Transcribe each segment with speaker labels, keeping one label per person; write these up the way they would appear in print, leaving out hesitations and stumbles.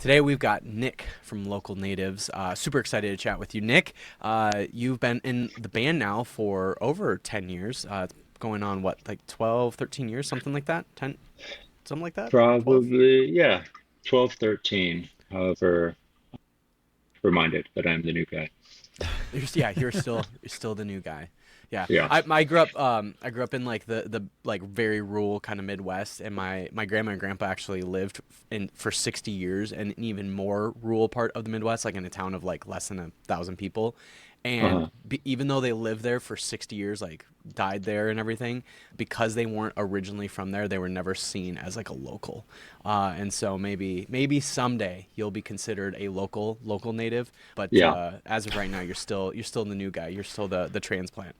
Speaker 1: Today we've got Nick from Local Natives. Super excited to chat with you, Nick. You've been in the band now for over 10 years. It's going on, what, like 12, 13 years, something like that? 10, something like that? 12?
Speaker 2: Probably, yeah, 12, 13. However, reminded that I'm the new guy.
Speaker 1: You're still the new guy. Yeah,
Speaker 2: Yeah.
Speaker 1: I grew up in like the like very rural kind of Midwest, and my grandma and grandpa actually lived in for 60 years in an even more rural part of the Midwest, like in a town of like less than 1,000 people. And
Speaker 2: Uh-huh.
Speaker 1: even though they lived there for 60 years, like died there and everything, because they weren't originally from there, they were never seen as like a local. And so maybe someday you'll be considered a local native, but
Speaker 2: Yeah.
Speaker 1: as of right now, you're still the new guy. You're still the transplant.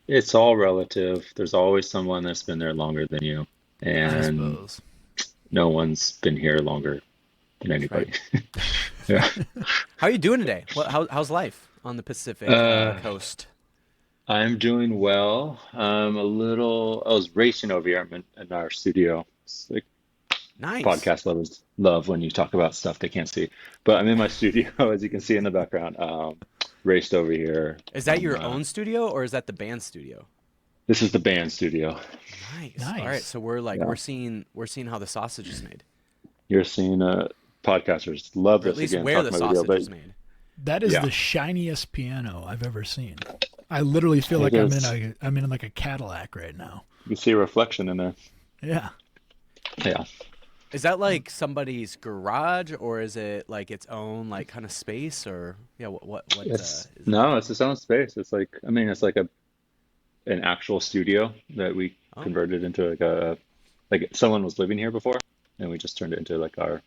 Speaker 2: It's all relative. There's always someone that's been there longer than you,
Speaker 3: I
Speaker 2: and
Speaker 3: suppose.
Speaker 2: no one's been here longer than
Speaker 1: That's right.
Speaker 2: anybody. Yeah.
Speaker 1: How are you doing today? How's life on the Pacific
Speaker 2: Uh,
Speaker 1: coast?
Speaker 2: I'm doing well. I was racing over here. I'm in our studio. It's like
Speaker 1: Nice.
Speaker 2: podcast lovers love when you talk about stuff they can't see. But I'm in my studio, as you can see in the background. Raced over here.
Speaker 1: Is that your own studio or is that the band studio?
Speaker 2: This is the band studio.
Speaker 1: Nice. All right,
Speaker 3: Nice.
Speaker 1: so we're like
Speaker 2: Yeah.
Speaker 1: we're seeing how the sausage is made,
Speaker 2: You're seeing podcasters love
Speaker 1: or at
Speaker 2: this
Speaker 1: least
Speaker 2: again,
Speaker 1: where the
Speaker 2: talking about video,
Speaker 1: sausage
Speaker 2: but
Speaker 1: is made.
Speaker 3: That is
Speaker 2: yeah,
Speaker 3: the shiniest piano I've ever seen. I literally feel
Speaker 2: it
Speaker 3: like
Speaker 2: is.
Speaker 3: I'm in like a Cadillac right now.
Speaker 2: You can see a reflection in there.
Speaker 3: Yeah.
Speaker 2: Yeah.
Speaker 1: Is that like somebody's garage or is it like its own like kind of space or yeah? What
Speaker 2: It's
Speaker 1: is it?
Speaker 2: no, it's its own space. It's like I mean, it's like an actual studio that we
Speaker 1: Oh,
Speaker 2: converted into like someone was living here before, and we just turned it into like our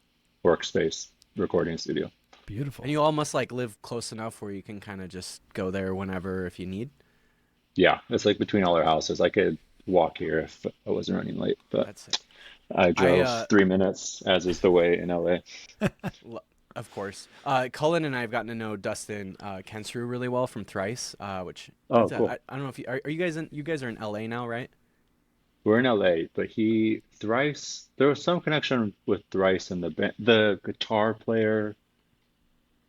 Speaker 2: workspace recording studio.
Speaker 1: and
Speaker 3: Beautiful.
Speaker 1: you all must like live close enough where you can kind of just go there whenever if you need.
Speaker 2: Yeah, it's like between all our houses. I could walk here if I wasn't running late, but
Speaker 1: That's it.
Speaker 2: I
Speaker 1: I
Speaker 2: drove 3 minutes, as is the way in LA.
Speaker 1: L- Of course. Cullen and I have gotten to know Dustin Kensrew really well from Thrice, which
Speaker 2: Oh,
Speaker 1: is
Speaker 2: cool.
Speaker 1: I don't know if are you guys in you guys are in LA now, right?
Speaker 2: We're in LA, but Thrice, there was some connection with Thrice and the band. The guitar player,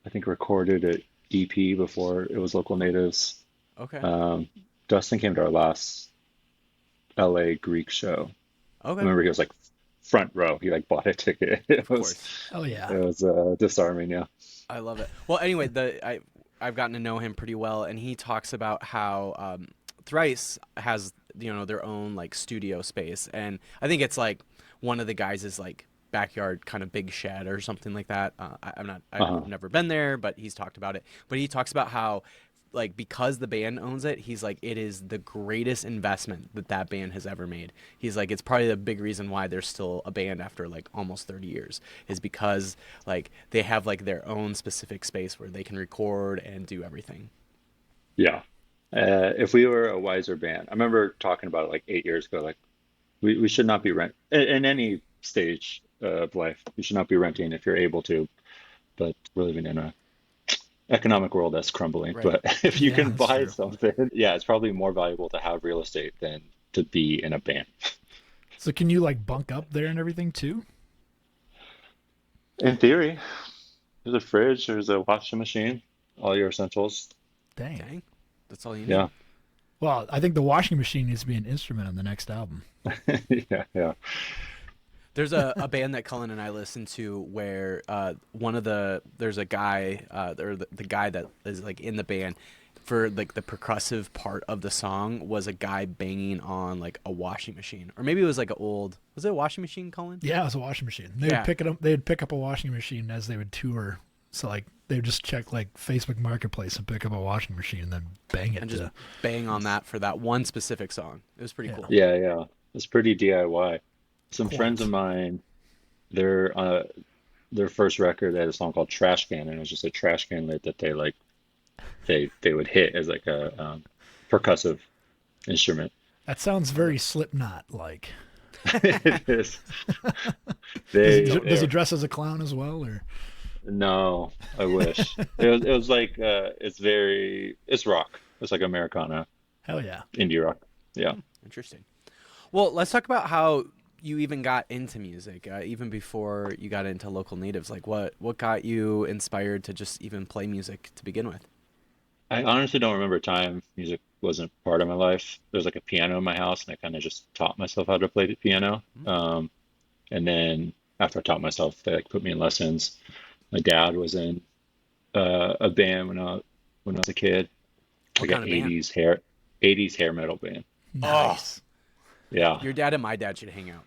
Speaker 2: I think, recorded at EP before it was Local Natives.
Speaker 1: Okay.
Speaker 2: Um, Dustin came to our last LA Greek show. I
Speaker 1: Okay.
Speaker 2: remember he was like front row. He like bought a ticket. It
Speaker 1: Of
Speaker 2: was
Speaker 1: course.
Speaker 3: Oh
Speaker 2: it
Speaker 3: yeah.
Speaker 2: was disarming, yeah.
Speaker 1: I love it. Well, anyway, I've gotten to know him pretty well, and he talks about how Thrice has their own like studio space, and I think it's like one of the guys is like backyard kind of big shed or something like that. I've
Speaker 2: Uh-huh.
Speaker 1: never been there, but he's talked about it. But he talks about how like because the band owns it, he's like it is the greatest investment that band has ever made. He's like it's probably the big reason why they're still a band after like almost 30 years is because like they have like their own specific space where they can record and do everything.
Speaker 2: Yeah. If we were a wiser band, I remember talking about it like 8 years ago. Like we should not be in any stage of life. You should not be renting if you're able to. But we're living in a economic world that's crumbling.
Speaker 1: Right.
Speaker 2: But if you
Speaker 3: Yeah,
Speaker 2: can
Speaker 3: that's
Speaker 2: buy
Speaker 3: true.
Speaker 2: something, yeah, it's probably more valuable to have real estate than to be in a band.
Speaker 3: So can you like bunk up there and everything too?
Speaker 2: In theory, there's a fridge, there's a washing machine, all your essentials.
Speaker 3: Dang.
Speaker 1: Dang, that's all you need.
Speaker 2: Yeah.
Speaker 3: Well, I think the washing machine needs to be an instrument on the next album.
Speaker 2: Yeah, yeah.
Speaker 1: There's a band that Cullen and I listen to where there's a guy or the guy that is like in the band for like the percussive part of the song was a guy banging on like a washing machine or maybe it was like was it a washing machine, Cullen?
Speaker 3: Yeah, it was a washing machine. They would
Speaker 1: Yeah,
Speaker 3: pick it up. They'd pick up a washing machine as they would tour. So like they would just check like Facebook Marketplace and pick up a washing machine and then bang it
Speaker 1: and just
Speaker 3: to.
Speaker 1: bang on that for that one specific song. It was pretty
Speaker 3: Yeah,
Speaker 1: cool.
Speaker 2: Yeah, yeah. It's pretty DIY. Some friends of
Speaker 3: quite.
Speaker 2: mine, their their first record, they had a song called Trash Can, and it was just a trash can lid that they would hit as like a percussive instrument.
Speaker 3: That sounds very Slipknot like.
Speaker 2: It is.
Speaker 3: Does he
Speaker 2: They
Speaker 3: dress as a clown as well, or?
Speaker 2: no, I wish. It was like it's rock. It's like Americana,
Speaker 3: Hell yeah.
Speaker 2: indie rock. Yeah.
Speaker 1: Interesting. Well, let's talk about how you even got into music, even before you got into Local Natives? Like, what got you inspired to just even play music to begin with?
Speaker 2: I honestly don't remember a time music wasn't part of my life. There's like a piano in my house, and I kind of just taught myself how to play the piano.
Speaker 1: Mm.
Speaker 2: And then after I taught myself, they like put me in lessons. My dad was in a band when I was a kid,
Speaker 1: What
Speaker 2: like an
Speaker 1: kind of band?
Speaker 2: 80s hair metal band.
Speaker 1: Oh,
Speaker 3: Nice.
Speaker 2: Yeah.
Speaker 1: your dad and my dad should hang out.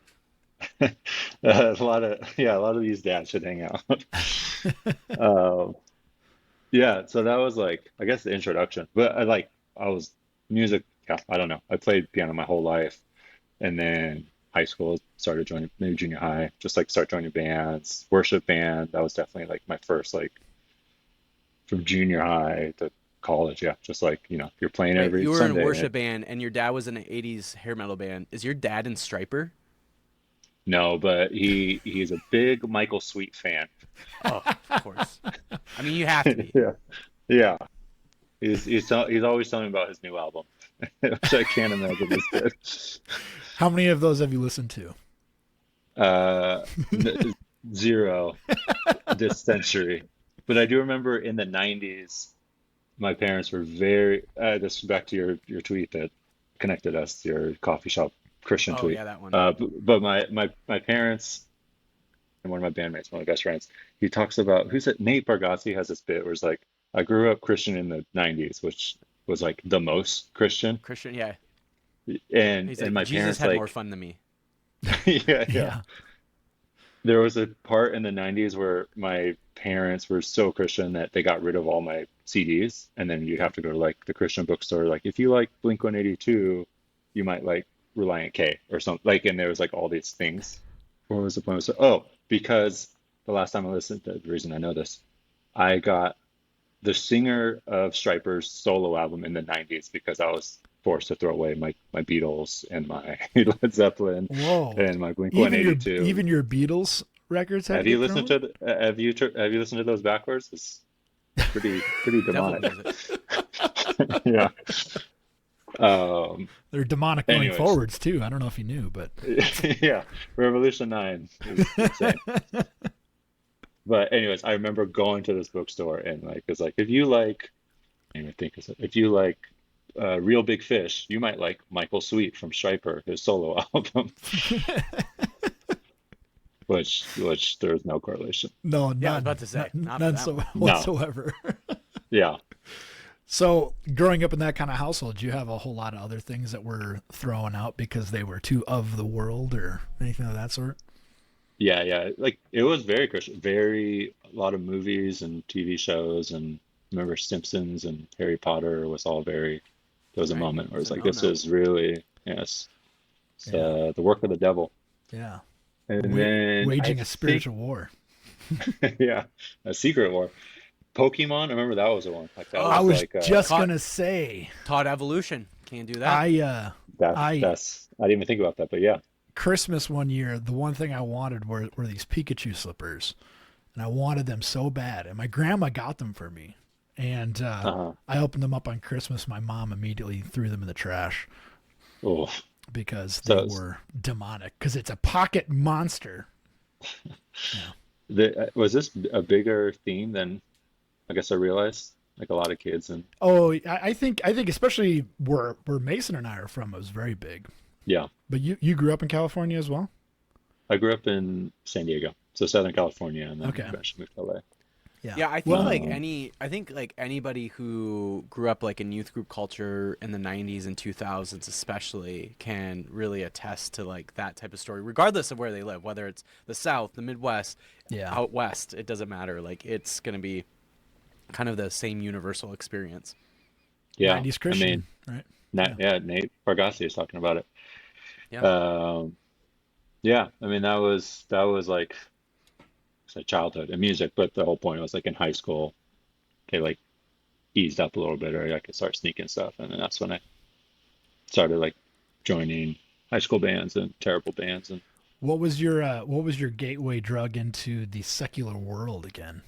Speaker 2: A lot of these dads should hang out. Um, yeah, so that was like I guess the introduction. But I was music, yeah, I don't know. I played piano my whole life, and then high school started joining, maybe junior high, just like start joining bands, worship band. That was definitely like my first like from junior high to college, yeah. Just like, you're playing
Speaker 1: Wait,
Speaker 2: every
Speaker 1: you were in a
Speaker 2: Sunday.
Speaker 1: worship band, and your dad was in an '80s hair metal band. Is your dad in Striper?
Speaker 2: No, but he's a big Michael Sweet fan.
Speaker 1: Oh, of course. I mean, you have to be.
Speaker 2: Yeah. Yeah. He's always telling me about his new album, which I can't imagine is good.
Speaker 3: How many of those have you listened to?
Speaker 2: Uh, Zero this century. But I do remember in the 90s, my parents were very, this is back to your tweet that connected us, your coffee shop Christian
Speaker 1: Oh
Speaker 2: tweet.
Speaker 1: yeah, that one.
Speaker 2: But my parents and one of my bandmates, one of my best friends, he talks about, who's it? Nate Bargatze has this bit where it's like, I grew up Christian in the 90s, which was like the most Christian.
Speaker 1: Christian, yeah. He's
Speaker 2: And
Speaker 1: like,
Speaker 2: my
Speaker 1: Jesus
Speaker 2: parents
Speaker 1: had more
Speaker 2: like,
Speaker 1: fun than me.
Speaker 2: yeah, yeah.
Speaker 3: Yeah.
Speaker 2: There was a part in the 90s where my parents were so Christian that they got rid of all my CDs. And then you'd have to go to like the Christian bookstore. Like, if you like Blink 182, you might like Reliant K or something. Like, and there was like all these things. What was the point? So, oh, because the last time I listened, the reason I know this, I got the singer of Stryper's solo album in the 90s because I was forced to throw away my Beatles and my Led Zeppelin
Speaker 3: Whoa.
Speaker 2: and my Blink
Speaker 3: Even your
Speaker 2: 182.
Speaker 3: even your Beatles records had to
Speaker 2: Have you
Speaker 3: get
Speaker 2: listened
Speaker 3: thrown?
Speaker 2: to have you listened to those backwards? It's pretty
Speaker 1: Devil
Speaker 2: demonic.
Speaker 1: music.
Speaker 2: Yeah. Um,
Speaker 3: They're demonic going
Speaker 2: anyways,
Speaker 3: forwards too. I don't know if you knew, but
Speaker 2: yeah, Revolution 9 is insane. But anyways, I remember going to this bookstore and like it's like if you like, I don't even think it's if you like Real Big Fish, you might like Michael Sweet from Stryper, his solo album, which there's no correlation.
Speaker 3: no,
Speaker 1: Yeah, I was
Speaker 3: none,
Speaker 1: about to say, not for
Speaker 3: none
Speaker 1: that one.
Speaker 2: No.
Speaker 3: whatsoever.
Speaker 2: Yeah.
Speaker 3: So, growing up in that kind of household, do you have a whole lot of other things that were thrown out because they were too of the world or anything of that sort?
Speaker 2: Yeah, yeah. Like it was very Christian, very a lot of movies and TV shows, and remember Simpsons and Harry Potter was all very. There was a
Speaker 1: Right.
Speaker 2: moment where
Speaker 1: It's
Speaker 2: it's
Speaker 1: a
Speaker 2: like this
Speaker 1: no-no.
Speaker 2: is really yes, it's,
Speaker 3: Yeah,
Speaker 2: the work of the devil.
Speaker 3: yeah.
Speaker 2: And then I
Speaker 3: Waging a
Speaker 2: think
Speaker 3: spiritual war.
Speaker 2: yeah, a Secret War. Pokemon, I remember that was the one. Like that
Speaker 1: Oh,
Speaker 3: I
Speaker 2: was
Speaker 3: was
Speaker 2: like
Speaker 3: just
Speaker 1: Caught,
Speaker 3: gonna say,
Speaker 1: taught evolution. Can't do that.
Speaker 3: I
Speaker 2: that's I didn't even think about that, but yeah.
Speaker 3: Christmas one year, the one thing I wanted were these Pikachu slippers, and I wanted them so bad. And my grandma got them for me, and
Speaker 2: Uh-huh.
Speaker 3: I opened them up on Christmas. My mom immediately threw them in the trash
Speaker 2: Oh,
Speaker 3: because they
Speaker 2: so
Speaker 3: were demonic. Because it's a pocket monster. Yeah.
Speaker 2: was this a bigger theme than I guess I realized? Like a lot of kids and
Speaker 3: Oh, I think especially where Mason and I are from, it was very big.
Speaker 2: yeah.
Speaker 3: But you grew up in California as well?
Speaker 2: I grew up in San Diego, so Southern California, and then
Speaker 3: Okay.
Speaker 2: eventually moved to LA.
Speaker 3: Yeah.
Speaker 1: Yeah, I think
Speaker 3: Well,
Speaker 1: like anybody who grew up like in youth group culture in the '90s and 2000s, especially, can really attest to like that type of story, regardless of where they live, whether it's the South, the Midwest,
Speaker 3: yeah.
Speaker 1: out west. It doesn't matter. Like it's gonna be kind of the same universal experience.
Speaker 2: Yeah,
Speaker 3: 90s
Speaker 2: I
Speaker 3: Christian,
Speaker 2: mean,
Speaker 3: right?
Speaker 2: Yeah, Nate Bargatze is talking about it.
Speaker 1: Yeah.
Speaker 2: Um, yeah, I mean that was like it's like childhood and music, but the whole point was like in high school, they like eased up a little bit, or I could start sneaking stuff, and then that's when I started like joining high school bands and terrible bands, and
Speaker 3: What was your gateway drug into the secular world again?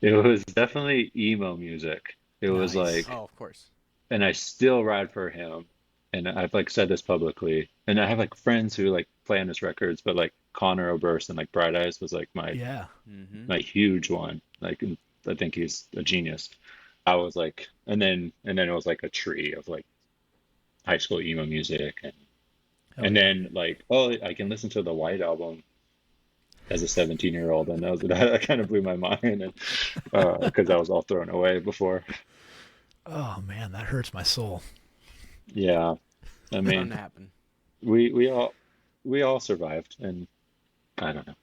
Speaker 2: it was definitely emo music. It was
Speaker 3: Nice.
Speaker 2: like,
Speaker 1: Oh, of course.
Speaker 2: and I still ride for him. and I've like said this publicly, and I have like friends who like play on his records, but like Connor Oberst and like Bright Eyes was like
Speaker 3: Yeah.
Speaker 2: my huge one. Like I think he's a genius. I was like, and then it was like a tree of like high school emo music, and
Speaker 3: Hell
Speaker 2: and
Speaker 3: yeah.
Speaker 2: then like, oh, I can listen to the White Album as a 17-year-old, and that kind of blew my mind, and because that was all thrown away before.
Speaker 3: Oh man, that hurts my soul.
Speaker 2: Yeah, I
Speaker 1: Bound
Speaker 2: mean,
Speaker 1: to happen.
Speaker 2: we all survived, and I don't know.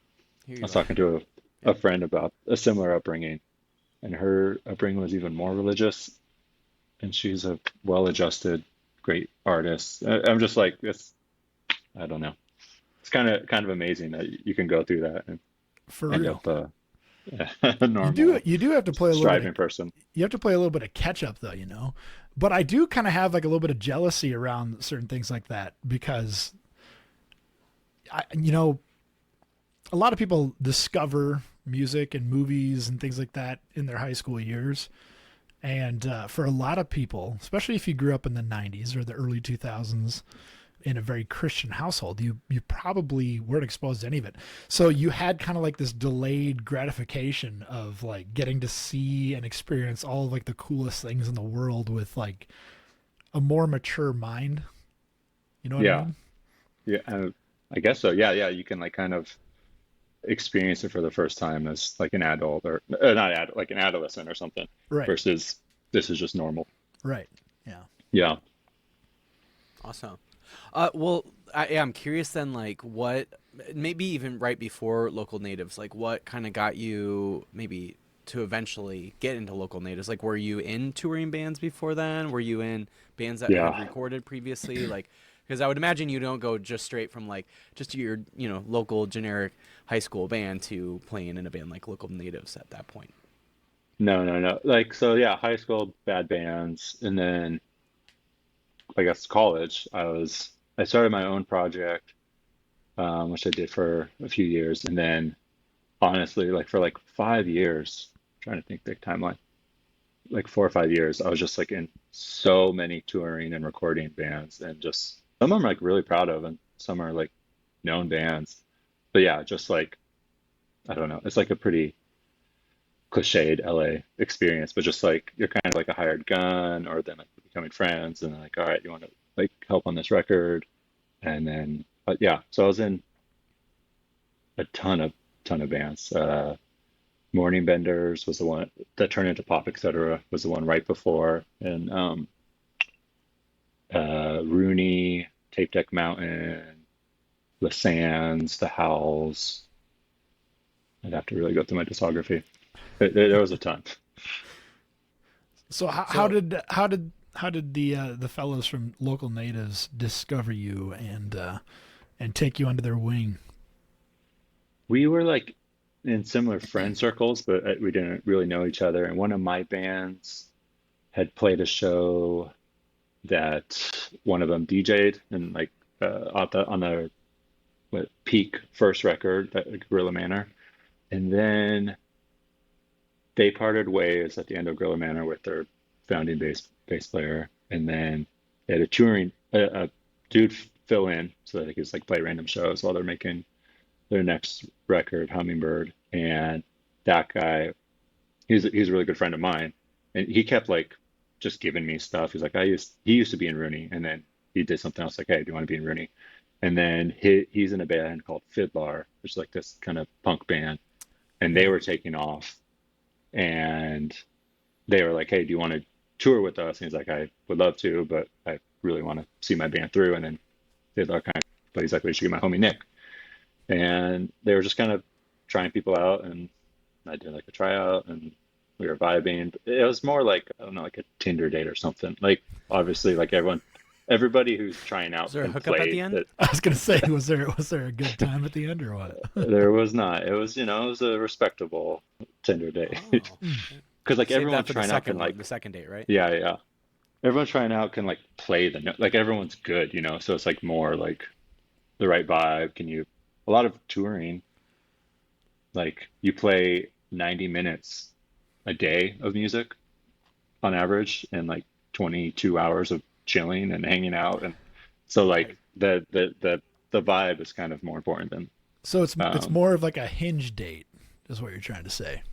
Speaker 1: Here
Speaker 2: I
Speaker 1: you
Speaker 2: was
Speaker 1: are.
Speaker 2: talking to a friend about a similar upbringing, and her upbringing was even more religious, and she's a well-adjusted, great artist. I'm just like this. I don't know. It's kind of amazing that you can go through that and
Speaker 3: For
Speaker 2: end
Speaker 3: real.
Speaker 2: up a normal,
Speaker 3: You do have to play a little bit
Speaker 2: striving
Speaker 3: of
Speaker 2: person.
Speaker 3: you have to play a little bit of catch up though, you know. But I do kind of have like a little bit of jealousy around certain things like that because you know, a lot of people discover music and movies and things like that in their high school years. And for a lot of people, especially if you grew up in the 90s or the early 2000s in a very Christian household, you probably weren't exposed to any of it. So you had kind of like this delayed gratification of like getting to see and experience all of like the coolest things in the world with like a more mature mind. You know what I
Speaker 2: Yeah,
Speaker 3: mean?
Speaker 2: yeah. I guess so. Yeah, yeah. You can like kind of experience it for the first time as like an adult, or not adult, like an adolescent or something,
Speaker 3: Right.
Speaker 2: versus this is just normal.
Speaker 3: Right. Yeah.
Speaker 2: Yeah.
Speaker 1: Awesome. Well, I'm curious then, like, what, maybe even right before Local Natives, like, what kind of got you maybe to eventually get into Local Natives? Like, were you in touring bands before then? Were you in bands that had
Speaker 2: Yeah.
Speaker 1: recorded previously? Like, because I would imagine you don't go just straight from, like, just your, local generic high school band to playing in a band like Local Natives at that point.
Speaker 2: No, no, no. Like, so yeah, high school bad bands, and then I guess college, I started my own project, which I did for a few years, and then honestly, like for like 5 years, trying to think the timeline, like 4 or 5 years, I was just like in so many touring and recording bands, and just some of them I'm like really proud of, and some are like known bands. But yeah, just like I don't know, it's like a pretty cliched LA experience, but just like you're kind of like a hired gun, or then like becoming friends, and like, all right, you want to like help on this record, and then yeah, so I was in a ton of bands. Morning Benders was the one that turned into Pop Etc. was the one right before, and Rooney, Tape Deck Mountain, The Sands, The Howls. I'd have to really go through my discography. There was a ton.
Speaker 3: So
Speaker 1: So,
Speaker 3: how did the fellows from Local Natives discover you and take you under their wing?
Speaker 2: We were like in similar friend circles, but we didn't really know each other. And one of my bands had played a show that one of them DJ'd, and like on the what, peak first record, that Gorilla Manor. And then they parted ways at the end of Gorilla Manor with their founding bass player, and then they had a dude fill in so that he could just like play random shows while they're making their next record, Hummingbird. And that guy, he's a really good friend of mine, and he kept like just giving me stuff. He's like, he used to be in Rooney, and then he did something else. Like, hey, do you want to be in Rooney? And then he's in a band called Fiddlar, which is like this kind of punk band, and they
Speaker 3: Yeah.
Speaker 2: were taking off, and they were like, hey, do you want to tour with us? And he's like, I would love to, but I really want to see my band through. And then Fiddler kind of, but he's like, we should get my homie Nick. And they were just kind of trying people out, and I did like a tryout, and we were vibing. It was more like, I don't know, like a Tinder date or something. Like obviously, like everybody who's trying
Speaker 1: was
Speaker 2: out
Speaker 1: there a
Speaker 2: can
Speaker 1: hookup at
Speaker 2: play
Speaker 1: the end?
Speaker 2: that.
Speaker 3: I was gonna say, was there a good time at the end or what?
Speaker 2: There was not. It was, it was a respectable Tinder date.
Speaker 1: Oh,
Speaker 2: Because like
Speaker 1: save
Speaker 2: everyone
Speaker 1: that for the
Speaker 2: trying out can
Speaker 1: second one,
Speaker 2: like,
Speaker 1: the second date, right?
Speaker 2: yeah, yeah. Everyone trying out can like play the note. Like everyone's good, so it's like more like the right vibe. A lot of touring, like you play 90 minutes a day of music on average, and like 22 hours of chilling and hanging out. And so like the vibe is kind of more important than
Speaker 3: So it's
Speaker 2: um,
Speaker 3: more of like a hinge date, is what you're trying to say.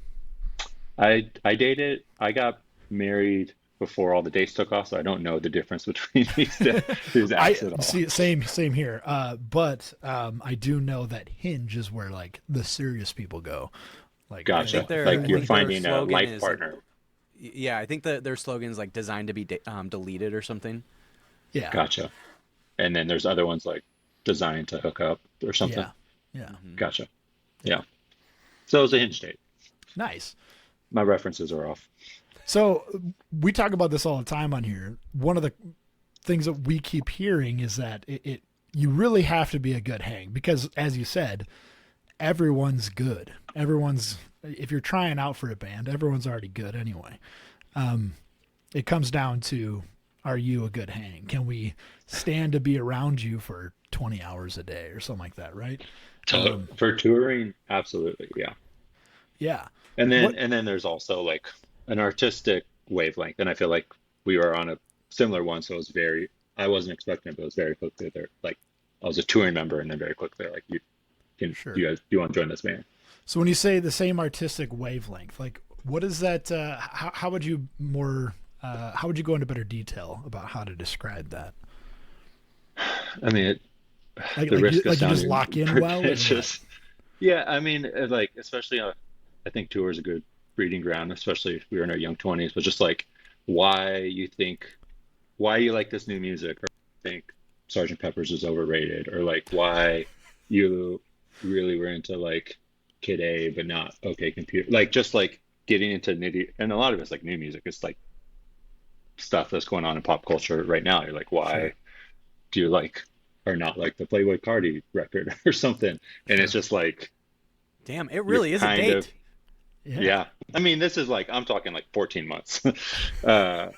Speaker 2: I dated, I got married before all the dates took off, so I don't know the difference between these
Speaker 3: I
Speaker 2: apps at all.
Speaker 3: see, same here. But I do know that Hinge is where like the serious people go. Like
Speaker 1: I think
Speaker 2: Gotcha.
Speaker 1: their
Speaker 2: Like
Speaker 1: I
Speaker 2: you're
Speaker 1: think their
Speaker 2: finding a
Speaker 1: slogan
Speaker 2: life
Speaker 1: is like,
Speaker 2: partner.
Speaker 1: yeah, I think that their slogan is like designed to be deleted or something.
Speaker 3: yeah,
Speaker 2: Gotcha. And then there's other ones like designed to hook up or something.
Speaker 3: yeah, yeah,
Speaker 1: Hmm.
Speaker 2: Gotcha.
Speaker 3: yeah.
Speaker 2: Yeah. So it was a hinge date.
Speaker 3: Nice.
Speaker 2: My references are off.
Speaker 3: So we talk about this all the time on here. One of the things that we keep hearing is that it you really have to be a good hang because, as you said, everyone's good. Everyone's if you're trying out for a band, everyone's already good anyway. It comes down to are you a good hang? Can we stand to be around you for 20 hours a day or something like that, right?
Speaker 2: For touring, absolutely. Yeah.
Speaker 3: Yeah.
Speaker 2: And
Speaker 3: What?
Speaker 2: and then there's also like an artistic wavelength. And I feel like we were on a similar one. So it was very, I wasn't expecting it, but it was very quickly there. Like I was a touring member and then very quickly like
Speaker 3: Sure.
Speaker 2: you guys, do you want to join this band?
Speaker 3: So when you say the same artistic wavelength, like what is that? How would you more? How would you go into better detail about how to describe that?
Speaker 2: I mean,
Speaker 3: Like
Speaker 2: the
Speaker 3: like you
Speaker 2: risk of
Speaker 3: like you just
Speaker 2: sounding
Speaker 3: lock in well or what?
Speaker 2: pretentious. Yeah, I mean, like especially I think tour is a good breeding ground, especially if we were in our young 20s. But just like why you think why you like this new music, or think Sergeant Pepper's is overrated, or like why you really were into like Kid A but not OK Computer, like just like getting into nitty. And a lot of it's like new music. It's like stuff that's going on in pop culture right now. You're like, why
Speaker 3: Sure,
Speaker 2: do you like or not like the Playboy Cardi record or something? And it's
Speaker 3: sure.
Speaker 2: just like
Speaker 1: Damn, it
Speaker 2: you're
Speaker 1: really is a
Speaker 2: kind of
Speaker 1: date.
Speaker 3: Yeah,
Speaker 2: yeah. I mean, this is like I'm talking like 14 months uh,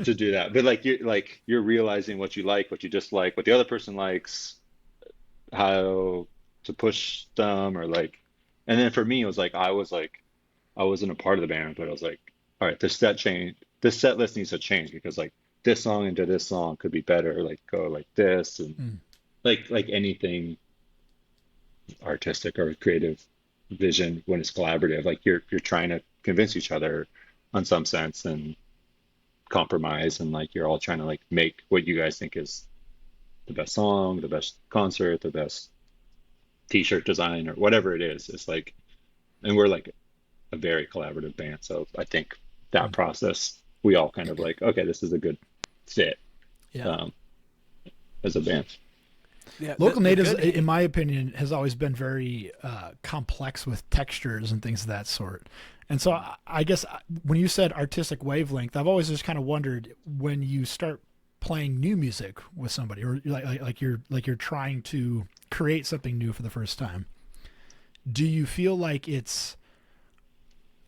Speaker 2: to do that. But like you're realizing what you like, what you dislike, what the other person likes, how to push them, or like. And then for me, it was like I wasn't a part of the band, but I was like, all right, this set list needs to change because like this song into this song could be better. Like go like this and
Speaker 3: mm,
Speaker 2: like anything artistic or creative vision when it's collaborative, like you're trying to convince each other on some sense and compromise, and like you're all trying to like make what you guys think is the best song, the best concert, the best t-shirt design or whatever it is. It's like, and we're like a very collaborative band, so I think that
Speaker 3: mm,
Speaker 2: process we all kind of like, okay, this is a good fit
Speaker 3: yeah.
Speaker 2: um, as a band.
Speaker 1: Yeah,
Speaker 3: Local
Speaker 1: the
Speaker 3: natives,
Speaker 1: good.
Speaker 3: in my opinion, has always been very complex with textures and things of that sort. And so I guess when you said artistic wavelength, I've always just kind of wondered when you start playing new music with somebody, or like you're trying to create something new for the first time. Do you feel like it's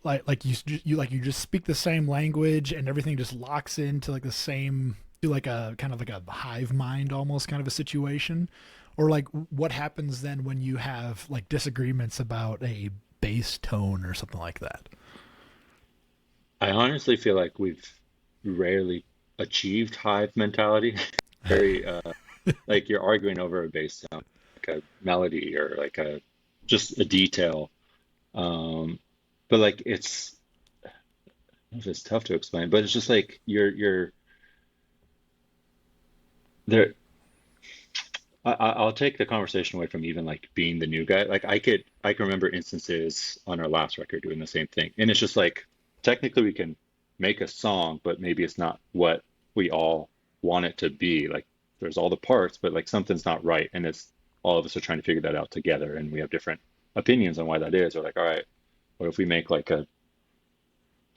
Speaker 3: like you just speak the same language and everything just locks into like the same to like a kind of like a hive mind almost kind of a situation, or like what happens then when you have like disagreements about a bass tone or something like that?
Speaker 2: I honestly feel like we've rarely achieved hive mentality. Very like you're arguing over a bass sound, like a melody or like a just a detail. Um, but like I don't know if it's tough to explain, but it's just like you're there. I'll take the conversation away from even like being the new guy. Like I can remember instances on our last record doing the same thing, and it's just like technically we can make a song, but maybe it's not what we all want it to be. Like there's all the parts, but like something's not right, and it's all of us are trying to figure that out together, and we have different opinions on why that is. We're like, all right, what if we make like a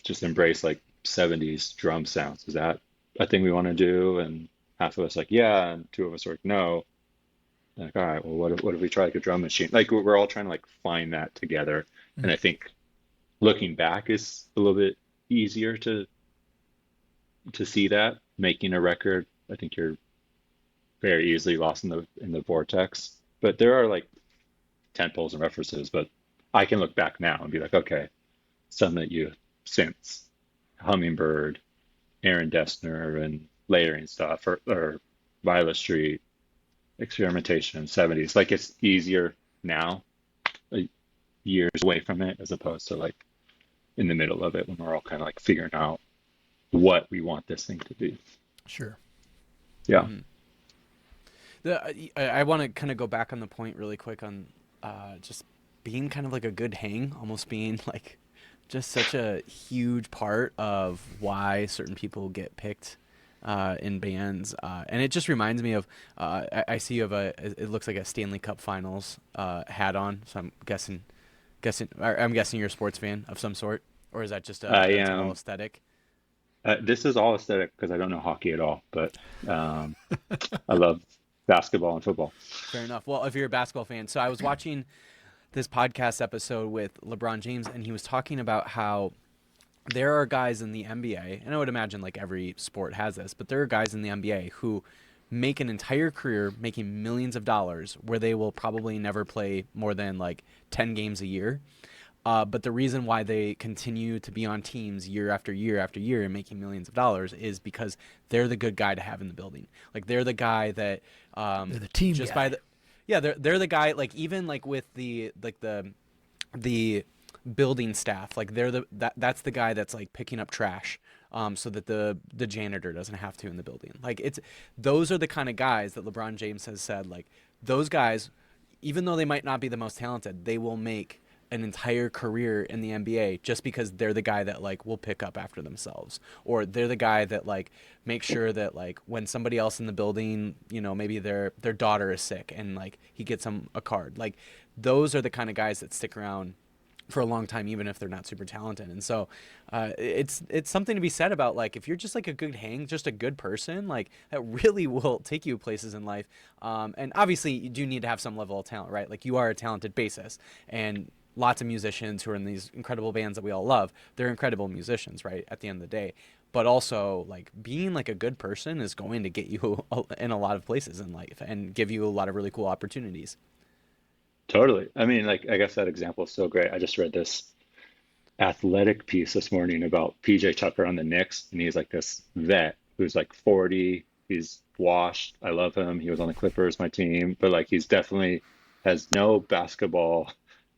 Speaker 2: just embrace like 70s drum sounds? Is that a thing we want to do? And half of us like yeah, and two of us are like no. Like, all right, well, what if we try like a drum machine? Like we're all trying to like find that together. And
Speaker 3: Mm,
Speaker 2: I think looking back is a little bit easier to see that. Making a record, I think you're very easily lost in the vortex. But there are like tentpoles and references, but I can look back now and be like, okay, some that you since Hummingbird, Aaron Dessner, and layering stuff, or Violet Street, experimentation, 70s. Like it's easier now, like, years away from it, as opposed to like in the middle of it when we're all kind of like figuring out what we want this thing to be.
Speaker 3: Sure.
Speaker 2: Yeah.
Speaker 1: Mhm. I want to kind of go back on the point really quick on just being kind of like a good hang, almost being like just such a huge part of why certain people get picked in bands. And it just reminds me of I see you have it looks like a Stanley Cup Finals hat on. So I'm guessing you're a sports fan of some sort, or is that just
Speaker 2: I
Speaker 1: that's all
Speaker 2: am.
Speaker 1: aesthetic?
Speaker 2: This is all aesthetic because I don't know hockey at all, but um, I love basketball and football.
Speaker 1: Fair enough. Well, if you're a basketball fan, so I was watching this podcast episode with LeBron James, and he was talking about how there are guys in the NBA, and I would imagine like every sport has this, but there are guys in the NBA who make an entire career making millions of dollars where they will probably never play more than like 10 games a year. But the reason why they continue to be on teams year after year after year and making millions of dollars is because they're the good guy to have in the building. Like they're the guy that
Speaker 3: They're the team
Speaker 1: just
Speaker 3: guy.
Speaker 1: by the yeah they're the guy, like even like with the building staff, like that's the guy that's like picking up trash so that the janitor doesn't have to in the building. Like it's those are the kind of guys that LeBron James has said, like those guys, even though they might not be the most talented, they will make an entire career in the NBA just because they're the guy that like will pick up after themselves, or they're the guy that like makes sure that like when somebody else in the building, maybe their daughter is sick and like he gets them a card. Like those are the kind of guys that stick around for a long time, even if they're not super talented. And so it's something to be said about like if you're just like a good hang, just a good person, like that really will take you places in life. And obviously you do need to have some level of talent, right? Like you are a talented bassist, and lots of musicians who are in these incredible bands that we all love, they're incredible musicians, right, at the end of the day. But also like being like a good person is going to get you in a lot of places in life and give you a lot of really cool opportunities.
Speaker 2: Totally. I mean, like, I guess that example is so great. I just read this athletic piece this morning about PJ Tucker on the Knicks, and he's like this vet who's like 40. He's washed. I love him. He was on the Clippers, my team, but like he's definitely has no basketball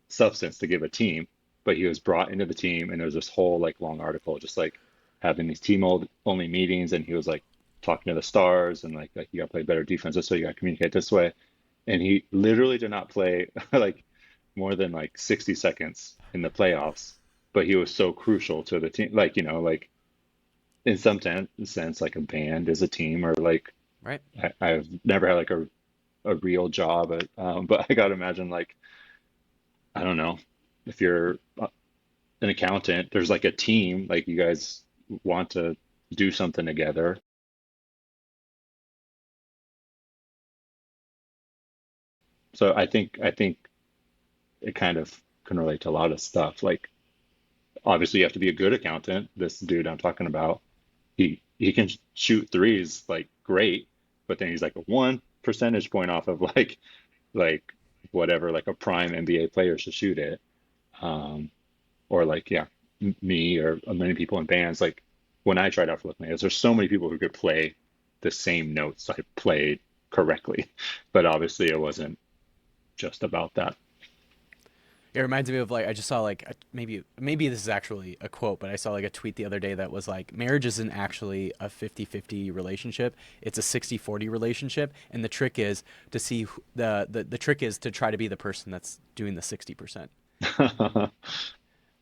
Speaker 2: substance to give a team. But he was brought into the team, and there was this whole like long article just like having these only meetings, and he was like talking to the stars and like you got to play better defense this way, you got to communicate this way, and he literally did not play like more than like 60 seconds in the playoffs, but he was so crucial to the team. Like, like in some sense, like a band is a team, or like
Speaker 1: Right.
Speaker 2: I've never had like a real job, but I gotta imagine like, I don't know, if you're an accountant, there's like a team, like you guys want to do something together. So I think it kind of can relate to a lot of stuff. Like obviously you have to be a good accountant. This dude I'm talking about, he can shoot threes like great, but then he's like a 1 percentage point off of like whatever like a prime NBA player should shoot it. Um, or like yeah, me or many people in bands. Like when I tried out for Lithuania, there's so many people who could play the same notes I played correctly, but obviously it wasn't just about that.
Speaker 1: It reminds me of like I just saw like maybe this is actually a quote, but I saw like a tweet the other day that was like marriage isn't actually a 50-50 relationship. It's a 60-40 relationship, and the trick is to see the trick is to try to be the person that's doing the 60%.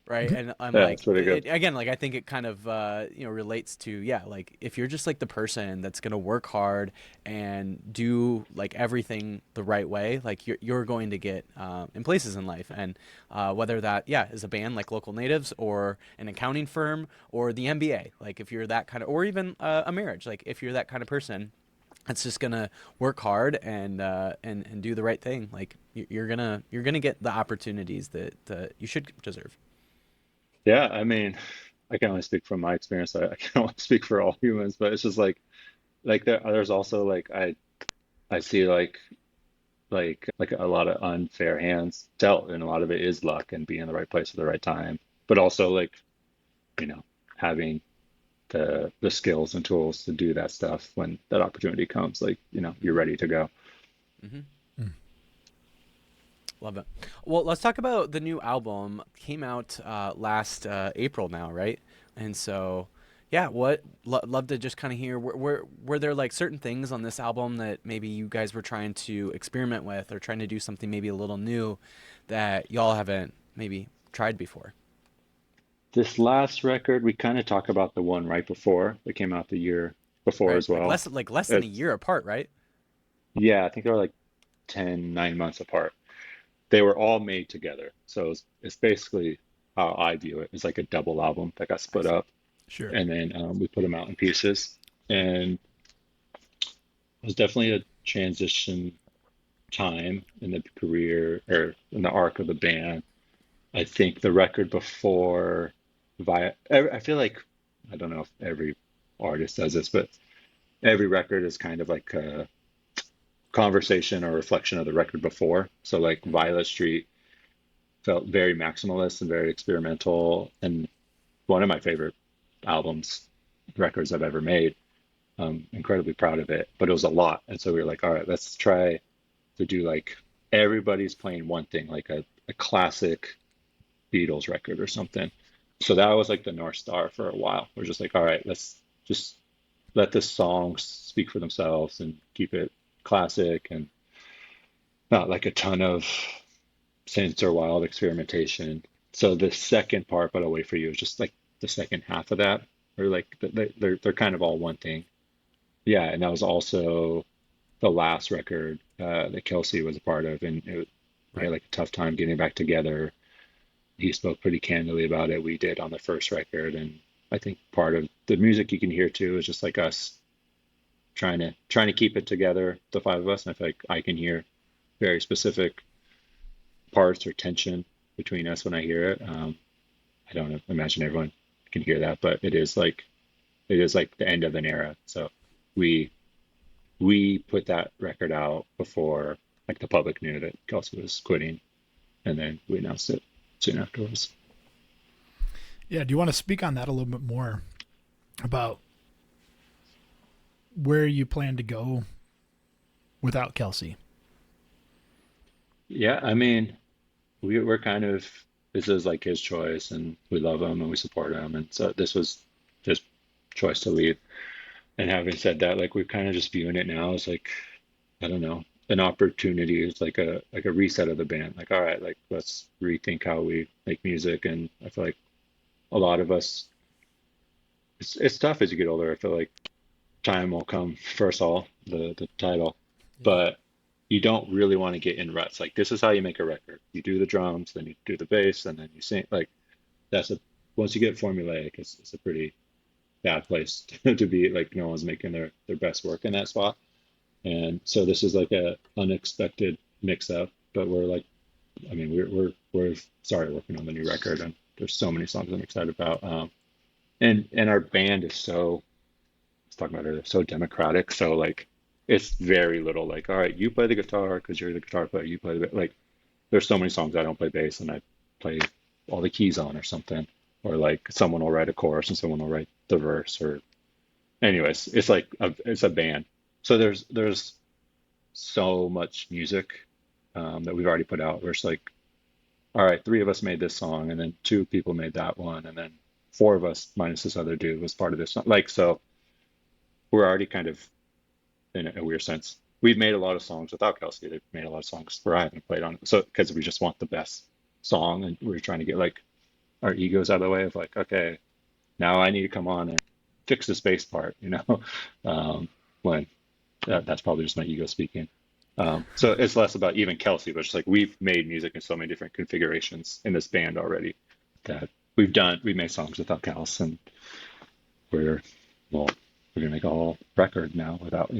Speaker 1: Right. And I'm
Speaker 2: Yeah,
Speaker 1: like
Speaker 2: it's pretty good.
Speaker 1: again, like I think it kind of relates to, yeah, like if you're just like the person that's going to work hard and do like everything the right way, like you're going to get in places in life. And whether that, yeah, is a band like Local Natives or an accounting firm or the NBA, like if you're that kind of, or even a marriage, like if you're that kind of person that's just gonna work hard and do the right thing, like you're gonna get the opportunities that you should deserve.
Speaker 2: Yeah, I mean, I can only speak from my experience. I can only speak for all humans, but it's just like there's also like I see like a lot of unfair hands dealt, and a lot of it is luck and being in the right place at the right time. But also like, you know, having the skills and tools to do that stuff when that opportunity comes. Like, you're ready to go.
Speaker 1: Mm-hmm.
Speaker 3: Mm.
Speaker 1: Love it. Well, let's talk about the new album. Came out last April now, right? And so, yeah, love to just kind of hear, were there like certain things on this album that maybe you guys were trying to experiment with or trying to do something maybe a little new that y'all haven't maybe tried before?
Speaker 2: This last record, we kind of talk about the one right before that came out the year before
Speaker 1: Right?
Speaker 2: as well.
Speaker 1: Like less than a
Speaker 2: It's,
Speaker 1: year apart, right?
Speaker 2: yeah, I think they were like 9 months apart. They were all made together. So it's basically how I view it. It's like a double album that got
Speaker 1: I
Speaker 2: split
Speaker 1: see.
Speaker 2: up,
Speaker 3: Sure.
Speaker 2: and then we put them out in pieces. And it was definitely a transition time in the career or in the arc of the band. I think the record before I feel like, I don't know if every artist does this, but every record is kind of like a conversation or reflection of the record before. So like
Speaker 1: Mm-hmm.
Speaker 2: Violet Street felt very maximalist and very experimental, and one of my favorite albums, records I've ever made. Incredibly proud of it, but it was a lot. And so we were like, all right, let's try to do like everybody's playing one thing, like a classic Beatles record or something. So that was like the North Star for a while. We're just like, all right, let's just let the songs speak for themselves and keep it classic and not like a ton of synths or wild experimentation. So the second part, but I'll wait for you, is just like the second half of that, or like they're kind of all one thing. Yeah, and that was also the last record that Kelsey was a part of, and we had
Speaker 1: Right.
Speaker 2: like a tough time getting back together. He spoke pretty candidly about it. We did on the first record, and I think part of the music you can hear too is just like us trying to keep it together, the five of us. And I feel like I can hear very specific parts or tension between us when I hear it. I don't imagine everyone can hear that, but it is like the end of an era. So we we put that record out before like the public knew that Kelsey was quitting, and then we announced it soon afterwards.
Speaker 3: Yeah. Do you want to speak on that a little bit more about where you plan to go without Kelsey?
Speaker 2: Yeah, I mean, we're kind of, this is like his choice, and we love him and we support him, and so this was his choice to leave. And having said that, like we're kind of just viewing it now as like, I don't know, an opportunity. It's like a reset of the band. Like, all right, like let's rethink how we make music. And I feel like a lot of us, it's tough as you get older. I feel like time will come for us all, the title,
Speaker 1: Yeah.
Speaker 2: but you don't really want to get in ruts. Like this is how you make a record. You do the drums, then you do the bass, and then you sing. Like that's a once you get formulaic, it's a pretty bad place to be. Like no one's making their best work in that spot. And so this is like a unexpected mix up, but we're like, I mean, we've started working on the new record, and there's so many songs I'm excited about. And our band is so, I was talking about earlier, so democratic. So like, it's very little like, all right, you play the guitar because you're the guitar player. You play the like. There's so many songs I don't play bass and I play all the keys on or something, or like someone will write a chorus and someone will write the verse. Or anyways, it's like it's a band. So there's so much music that we've already put out. We're just like, all right, three of us made this song, and then two people made that one, and then four of us minus this other dude was part of this song. Like so, we're already kind of in a weird sense. We've made a lot of songs without Kelsey. They've made a lot of songs where I haven't played on it. So because we just want the best song, and we're trying to get like our egos out of the way of like, okay, now I need to come on and fix this bass part, when that's probably just my ego speaking. So it's less about even Kelsey, but just like we've made music in so many different configurations in this band already that we made songs without Kels, and we're, well, we're gonna make a whole record now without.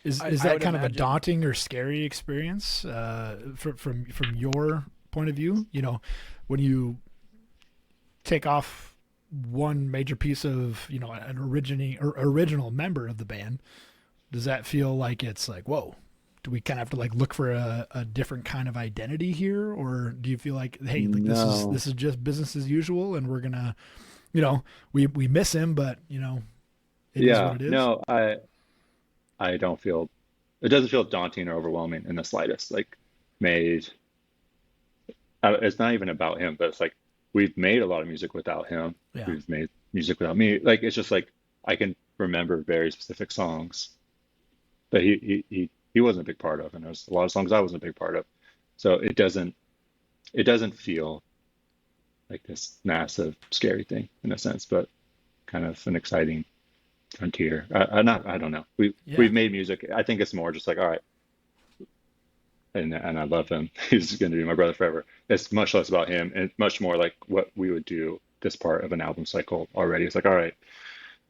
Speaker 3: Is
Speaker 1: I
Speaker 3: that
Speaker 1: would
Speaker 3: kind of a
Speaker 1: imagine.
Speaker 3: daunting or scary experience from your point of view? You know, when you take off one major piece of an original member of the band, does that feel like it's like, whoa? Do we kind of have to like look for a different kind of identity here, or do you feel like, hey, like this is
Speaker 2: No.
Speaker 3: this is just business as usual, and we're gonna we miss him, but it is what
Speaker 2: Yeah,
Speaker 3: it is.
Speaker 2: no, I don't feel it doesn't feel daunting or overwhelming in the slightest. Like made it's not even about him, but it's like we've made a lot of music without him.
Speaker 3: Yeah.
Speaker 2: We've made music without me. Like it's just like I can remember very specific songs that he wasn't a big part of, and there's a lot of songs I wasn't a big part of. So it doesn't feel like this massive scary thing in a sense, but kind of an exciting frontier. I don't know.
Speaker 3: Yeah.
Speaker 2: We've made music. I think it's more just like all right, and I love him. He's going to be my brother forever. It's much less about him and much more like what we would do this part of an album cycle already. It's like all right,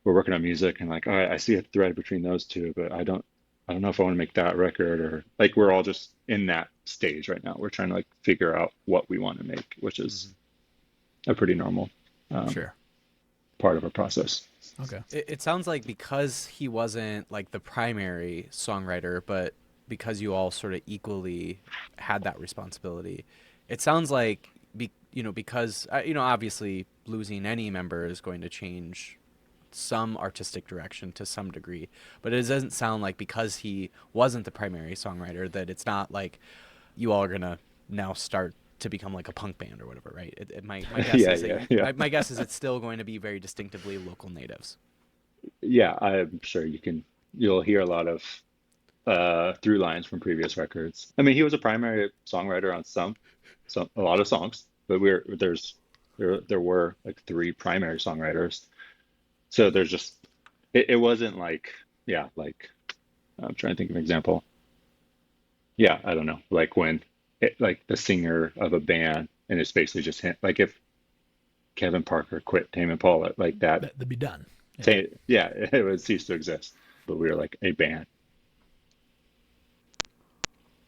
Speaker 2: we're working on music and like all right, I see a thread between those two, but I don't know if I want to make that record or like we're all just in that stage right now. We're trying to like figure out what we want to make, which is a pretty normal um,
Speaker 3: Sure.
Speaker 2: part of our process.
Speaker 3: Okay.
Speaker 1: It sounds like because he wasn't like the primary songwriter, but because you all sort of equally had that responsibility, it sounds like because obviously losing any member is going to change some artistic direction to some degree, but it doesn't sound like because he wasn't the primary songwriter that it's not like you all are gonna now start to become like a punk band or whatever, right? My guess
Speaker 2: Yeah,
Speaker 1: is that
Speaker 2: yeah, yeah.
Speaker 1: my guess is it's still going to be very distinctively local natives.
Speaker 2: Yeah, I'm sure you'll hear a lot of through lines from previous records. I mean, he was a primary songwriter on a lot of songs, but there were like three primary songwriters. So there's just it wasn't like yeah, like I'm trying to think of an example. Yeah, I don't know, like when like the singer of a band and it's basically just him. Like if Kevin Parker quit Tame Impala, like that,
Speaker 3: That'd be done. Yeah.
Speaker 2: yeah, it would cease to exist. But we were like a band.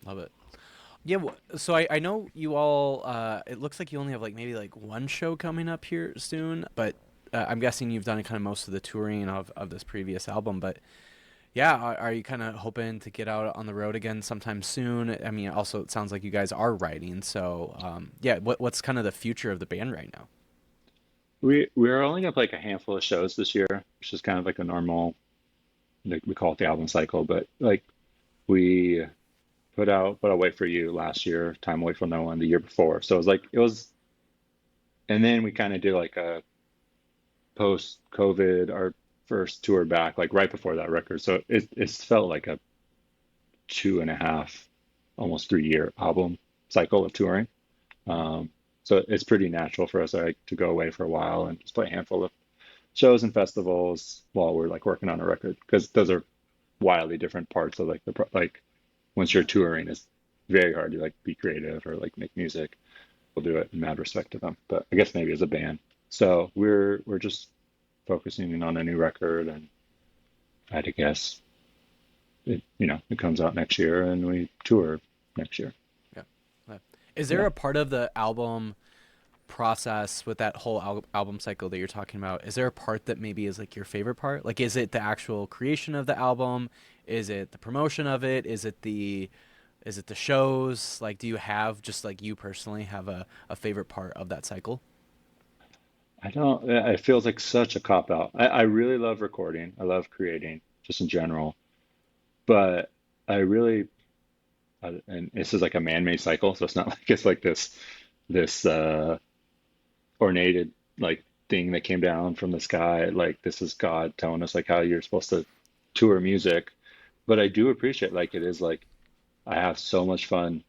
Speaker 1: Love it. Yeah, so I know you all. It looks like you only have like maybe like one show coming up here soon, but I'm guessing you've done kind of most of the touring of this previous album. But yeah, are you kind of hoping to get out on the road again sometime soon? I mean, also it sounds like you guys are writing. So yeah, what's kind of the future of the band right now?
Speaker 2: We're only gonna play like a handful of shows this year, which is kind of like a normal, like we call it the album cycle. But like we put out "But I'll Wait for You" last year, "Time Away from No One" the year before. So it was, and then we kind of did like a post-COVID our first tour back, like right before that record. So it felt like a 2.5, almost 3 year album cycle of touring. Um, so it's pretty natural for us like to go away for a while and just play a handful of shows and festivals while we're like working on a record because those are wildly different parts of like like once you're touring it's very hard to like be creative or like make music. We'll do it in mad respect to them, but I guess maybe as a band. So we're just focusing in on a new record and I had to guess it comes out next year and we tour next year.
Speaker 1: Yeah. Is there
Speaker 2: Yeah.
Speaker 1: a part of the album process with that whole album cycle that you're talking about? Is there a part that maybe is like your favorite part? Like, is it the actual creation of the album? Is it the promotion of it? Is it the shows? Like, do you have just like you personally have a favorite part of that cycle?
Speaker 2: I don't, it feels like such a cop out. I really love recording. I love creating just in general, but I really, and this is like a man-made cycle. So it's not like it's like this ornated like thing that came down from the sky. Like this is God telling us like how you're supposed to tour music. But I do appreciate like it is like I have so much fun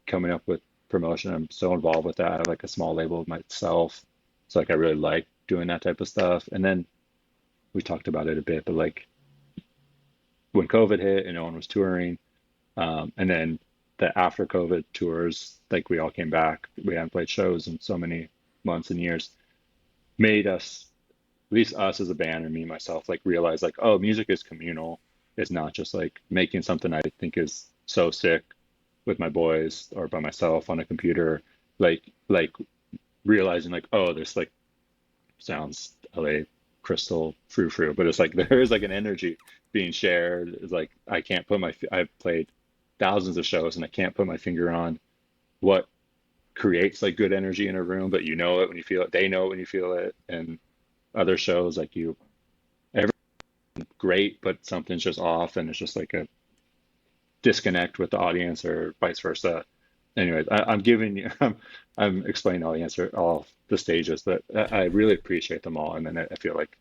Speaker 2: coming up with promotion. I'm so involved with that. I have like a small label of myself. So like I really like doing that type of stuff. And then we talked about it a bit, but like when COVID hit and no one was touring, and then the after COVID tours, like we all came back, we hadn't played shows in so many months and years, made us, at least us as a band and me myself, like realize like, oh, music is communal. It's not just like making something I think is so sick with my boys or by myself on a computer. Like realizing like, oh, there's like sounds LA crystal frou frou, but it's like there is like an energy being shared. It's like I can't put I've played thousands of shows and I can't put my finger on what creates like good energy in a room, but you know it when you feel it. They know it when you feel it, and other shows, like everything's great, but something's just off, and it's just like a disconnect with the audience, or vice versa. Anyways, I'm giving you, I'm explaining all the stages, but I really appreciate them all. And then I feel like,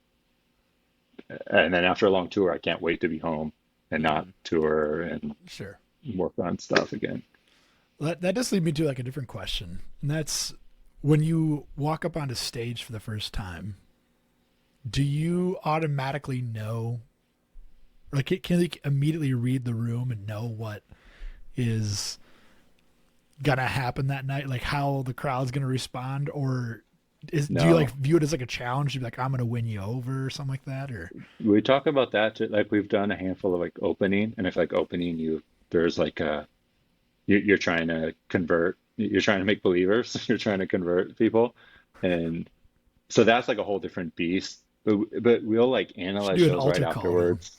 Speaker 2: and then after a long tour, I can't wait to be home and not
Speaker 1: Mhm.
Speaker 2: tour and
Speaker 3: Sure.
Speaker 2: work on stuff again.
Speaker 3: That does lead me to like a different question, and that's when you walk up onto stage for the first time, do you automatically know, like, can you immediately read the room and know what is gonna happen that night, like how the crowd's gonna respond, or do you like
Speaker 2: No,
Speaker 3: view it as like a challenge? You be like, I'm gonna win you over or something like that, or
Speaker 2: we talk about that too. Like we've done a handful of like opening, and if like opening, there's like you're trying to convert, you're trying to make believers, you're trying to convert people, and so that's like a whole different beast. But we'll like
Speaker 3: should
Speaker 2: analyze
Speaker 3: do an
Speaker 2: shows right
Speaker 3: altar call room.
Speaker 2: afterwards.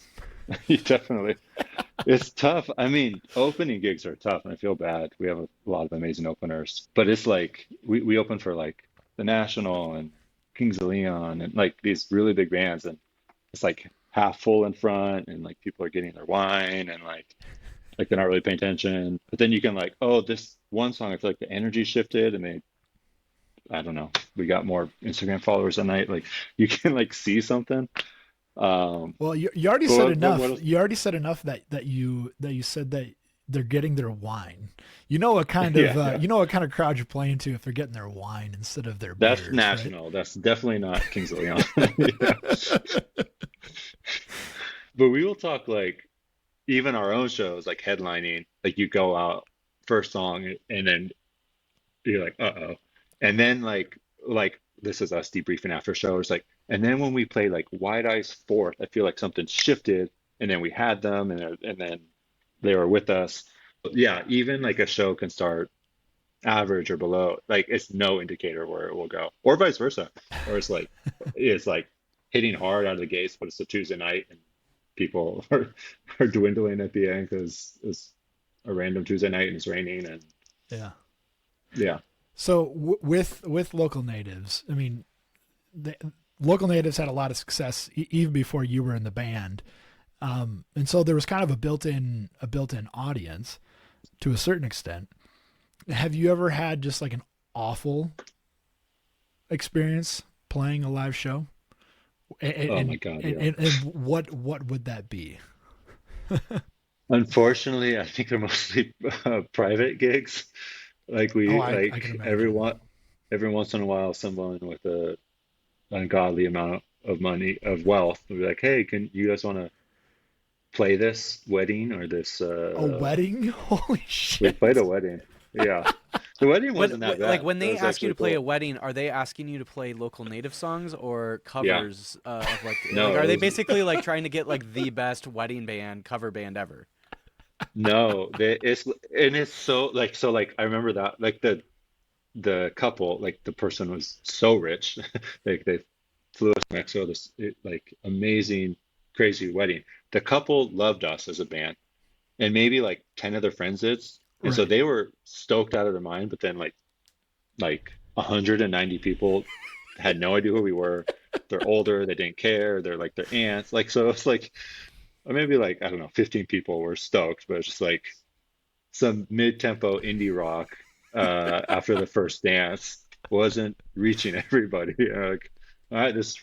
Speaker 2: You definitely, it's tough. I mean, opening gigs are tough, and I feel bad. We have a lot of amazing openers, but it's like we open for like the National and Kings of Leon and like these really big bands, and it's like half full in front, and like people are getting their wine, and like they're not really paying attention. But then you can like, oh, this one song, I feel like the energy shifted, and I don't know, we got more Instagram followers that night. Like you can like see something. Um,
Speaker 3: Well, you already
Speaker 2: but
Speaker 3: said
Speaker 2: what
Speaker 3: enough.
Speaker 2: else?
Speaker 3: You already said enough that you said that they're getting their wine. You know what kind of
Speaker 2: Yeah, yeah.
Speaker 3: crowd you're playing to if they're getting their wine instead of their
Speaker 2: That's
Speaker 3: beers, right?
Speaker 2: national. That's definitely not Kings of Leon. Yeah. But we will talk like even our own shows, like headlining, like you go out first song and then you're like, uh-oh. And then like this is us debriefing after shows, like, and then when we play like Wide Eyes fourth, I feel like something shifted, and then we had them, and then they were with us. Yeah, even like a show can start average or below, like it's no indicator where it will go, or vice versa, or it's like hitting hard out of the gates, but it's a Tuesday night and people are dwindling at the end because it's a random Tuesday night and it's raining and
Speaker 3: Yeah.
Speaker 2: yeah.
Speaker 3: So with local natives, I mean, the local natives had a lot of success even before you were in the band, and so there was kind of a built-in audience to a certain extent. Have you ever had just like an awful experience playing a live show? And
Speaker 2: Oh my
Speaker 3: and,
Speaker 2: God,
Speaker 3: and,
Speaker 2: yeah.
Speaker 3: and what would that be?
Speaker 2: Unfortunately, I think they're mostly private gigs. Like
Speaker 3: Oh,
Speaker 2: we
Speaker 3: I can
Speaker 2: like
Speaker 3: imagine.
Speaker 2: every once in a while, someone with a ungodly amount of money of wealth will be like, "Hey, can you guys want to play this wedding or this?"
Speaker 3: A wedding? Holy
Speaker 2: We played a
Speaker 3: shit!
Speaker 2: wedding. Yeah, the wedding wasn't that
Speaker 1: Like
Speaker 2: bad.
Speaker 1: when
Speaker 2: That
Speaker 1: they
Speaker 2: was
Speaker 1: ask you
Speaker 2: actually
Speaker 1: to play a
Speaker 2: cool.
Speaker 1: wedding, are they asking you to play local native songs or
Speaker 2: Yeah,
Speaker 1: covers of like
Speaker 2: no,
Speaker 1: are
Speaker 2: it
Speaker 1: they
Speaker 2: was
Speaker 1: basically like trying to get like the best wedding band cover band ever?
Speaker 2: no. It's so like I remember that like the couple, like the person was so rich, like they flew us to Mexico, like amazing, crazy wedding. The couple loved us as a band, and maybe like 10 of their friends did, and so
Speaker 3: Right.
Speaker 2: they were stoked out of their mind. But then like 190 people had no idea who we were. They're older, they didn't care. They're like their aunts, like so. It's like or maybe like I don't know, 15 people were stoked, but it's just like some mid-tempo indie rock after the first dance wasn't reaching everybody. Like, all right, this is